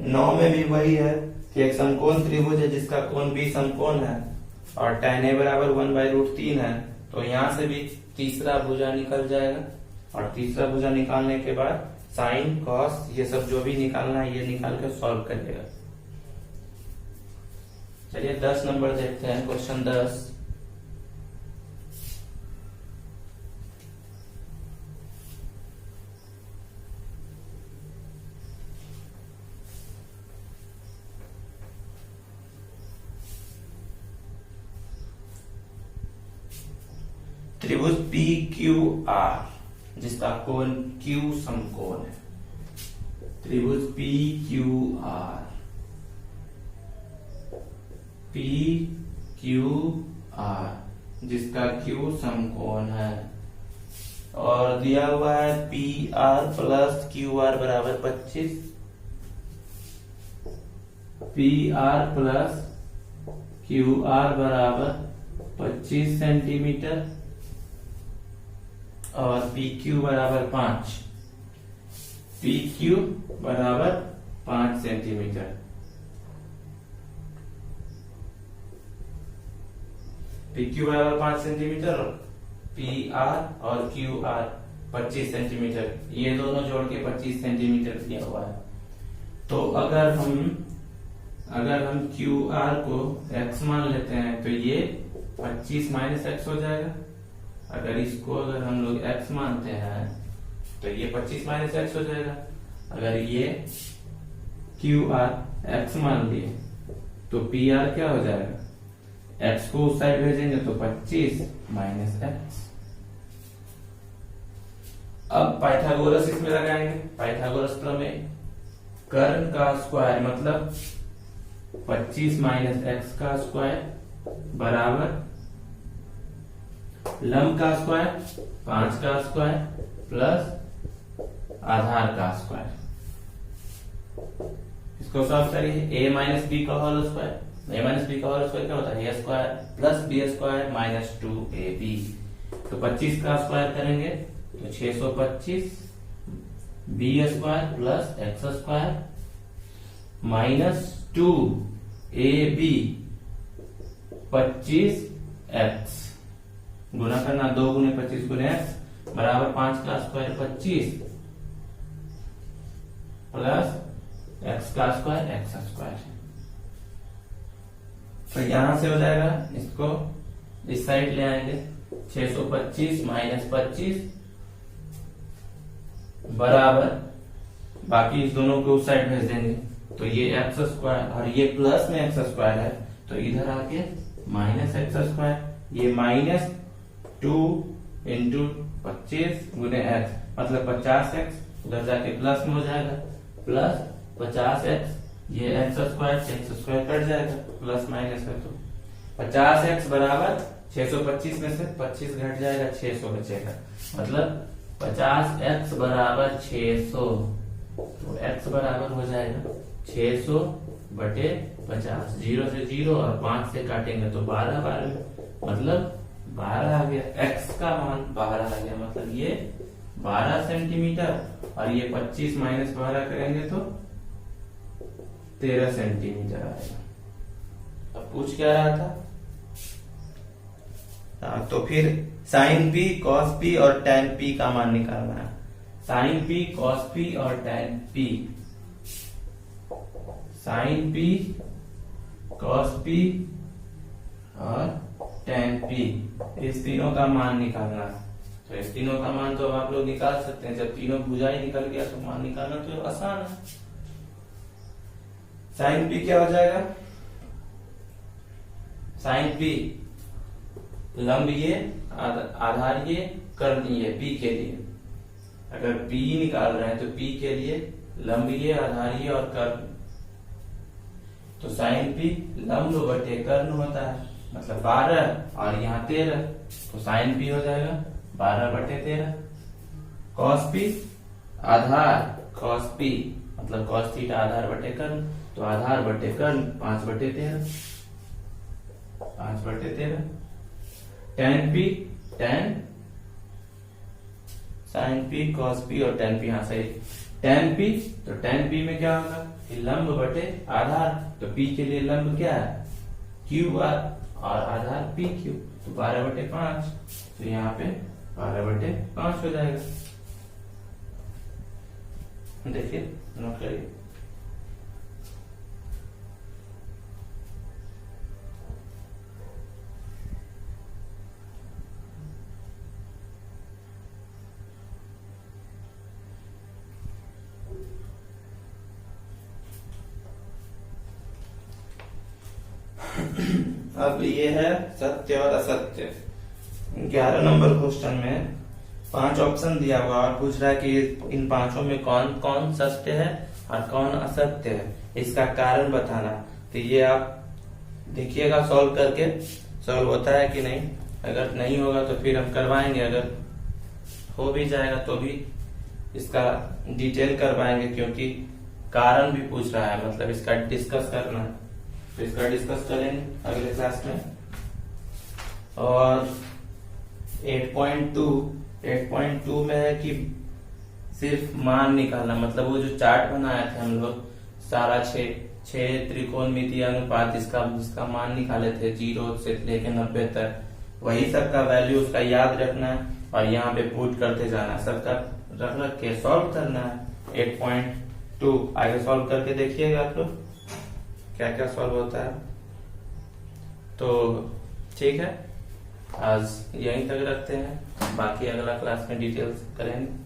[SPEAKER 1] नौ में भी वही है कि एक समकोण त्रिभुज है जिसका कोण B समकोण है और tan A बराबर 1/√3 है, तो यहां से भी तीसरा भुजा निकल जाएगा। और तीसरा भुजा निकालने के बाद साइन कॉस ये सब जो भी निकालना है ये निकाल के सॉल्व करिएगा। चलिए 10 नंबर देखते हैं। क्वेश्चन 10, त्रिभुज PQR जिसका कोण Q समकोण है। त्रिभुज PQR जिसका Q समकोण है और दिया हुआ है PR प्लस QR बराबर 25। PR प्लस QR बराबर 25 सेंटीमीटर और PQ बराबर 5। पी क्यू बराबर 5 सेंटीमीटर। पी क्यू बराबर 5 सेंटीमीटर, पी आर और क्यू आर 25 सेंटीमीटर, ये दोनों जोड़ के 25 सेंटीमीटर दिया हुआ है। तो अगर हम क्यू आर को x मान लेते हैं तो ये 25 माइनस एक्स हो जाएगा। अगर हम लोग x मानते हैं तो ये 25 माइनस एक्स हो जाएगा। अगर ये क्यू आर x मान लिए तो पी आर क्या हो जाएगा, x को उस साइड भेजेंगे तो 25 माइनस एक्स। अब पाइथागोरस इसमें लगाएंगे, पाइथागोरस प्रमेय। कर्ण का स्क्वायर मतलब 25 माइनस एक्स का स्क्वायर बराबर लंब का स्क्वायर 5 का स्क्वायर प्लस आधार का स्क्वायर। इसको सॉल्व करिए। a माइनस बी का whole square, a minus B का होल स्क्वायर क्या होता है, a square plus B square minus 2ab। तो 25 का स्क्वायर करेंगे तो 625 B square plus X square minus 2ab 25x गुना करना 2 गुने 25 गुने x बराबर 5 का स्क्वायर 25 प्लस x का स्क्वायर x स्क्वायर। तो यहां से हो जाएगा, इसको इस साइड ले आएंगे 625 माइनस 25 बराबर, बाकी इस दोनों को उस साइड भेज देंगे तो ये एक्स स्क्वायर और ये प्लस में एक्स स्क्वायर है तो इधर आके माइनस एक्स स्क्वायर, ये माइनस 2 इंटू 25 गुने एक्स मतलब 50x, उधर जाके प्लस में हो जाएगा प्लस 50x, ये एक्स स्क्वायर कट जाएगा प्लस माइनस है तो 50x बराबर 625 में से 25 घट जाएगा 600 बचेगा, मतलब 50x बराबर 600। तो x बराबर हो जाएगा 600 बटे 50, 0 से 0 और 5 से काटेंगे तो 12 मतलब 12 आ गया। x का मान 12 आ गया, मतलब ये 12 सेंटीमीटर और ये 25 माइनस 12 करेंगे तो 13 सेंटीमीटर आएगा। अब पूछ क्या रहा था, तो फिर साइन पी कॉस पी और टैन पी का मान निकालना है। साइन पी कॉस पी और tan P, sine P cos P और टैन पी, इस तीनों का मान निकालना है। तो इस तीनों का मान तो आप लोग निकाल सकते हैं, जब तीनों भुजा ही निकल गया तो मान निकालना तो आसान है। साइन पी क्या हो जाएगा, साइन पी लंब ये आधार ये कर्ण ये पी के लिए, अगर पी निकाल रहे हैं तो पी के लिए लंब ये आधार ये और कर्ण, तो साइन पी लंब बटे कर्ण होता है मतलब 12 और यहाँ 13, तो साइन पी हो जाएगा 12 बटे 13। कॉस पी आधार, कॉस पी मतलब कॉस थीटा आधार बटे कर्ण, तो आधार बटे कर्ण 5 बटे 13, 5 बटे 13। Tan P, tan sine P cos P और टैन पी, हाँ सही। टैन पी, तो टैन पी में क्या होगा, लंब बटे आधार, तो पी के लिए लंब क्या है क्यू आर और आधार पी क्यू, तो 12 बटे 5, तो यहाँ पे 12 बटे 5 हो जाएगा। देखिए नोट करिए। अब ये है सत्य और असत्य। 11 नंबर क्वेश्चन में 5 ऑप्शन दिया हुआ और पूछ रहा है कि इन पांचों में कौन कौन सत्य है और कौन असत्य है, इसका कारण बताना। तो ये आप देखिएगा सॉल्व करके, सॉल्व होता है कि नहीं। अगर नहीं होगा तो फिर हम करवाएंगे, अगर हो भी जाएगा तो भी इसका डिटेल करवाएंगे, क्योंकि कारण भी पूछ रहा है, मतलब इसका डिस्कस करना है, तो इसका डिस्कस करेंगे अगले क्लास में। और 8.2 में है कि सिर्फ मान निकालना, मतलब वो जो चार्ट बनाया था हम लोग सारा छह त्रिकोणमितीय अनुपात, जिसका मान निकाले थे 0 से लेकर 90 तक, वही सबका वैल्यू उसका याद रखना है और यहाँ पे पुट करते जाना, सबका रख के सॉल्व करना है। 8.2 आगे सॉल्व करके देखिएगा आप लोग क्या क्या सॉल्व होता है। तो ठीक है, आज यहीं तक रखते हैं, बाकी अगला क्लास में डिटेल्स करेंगे।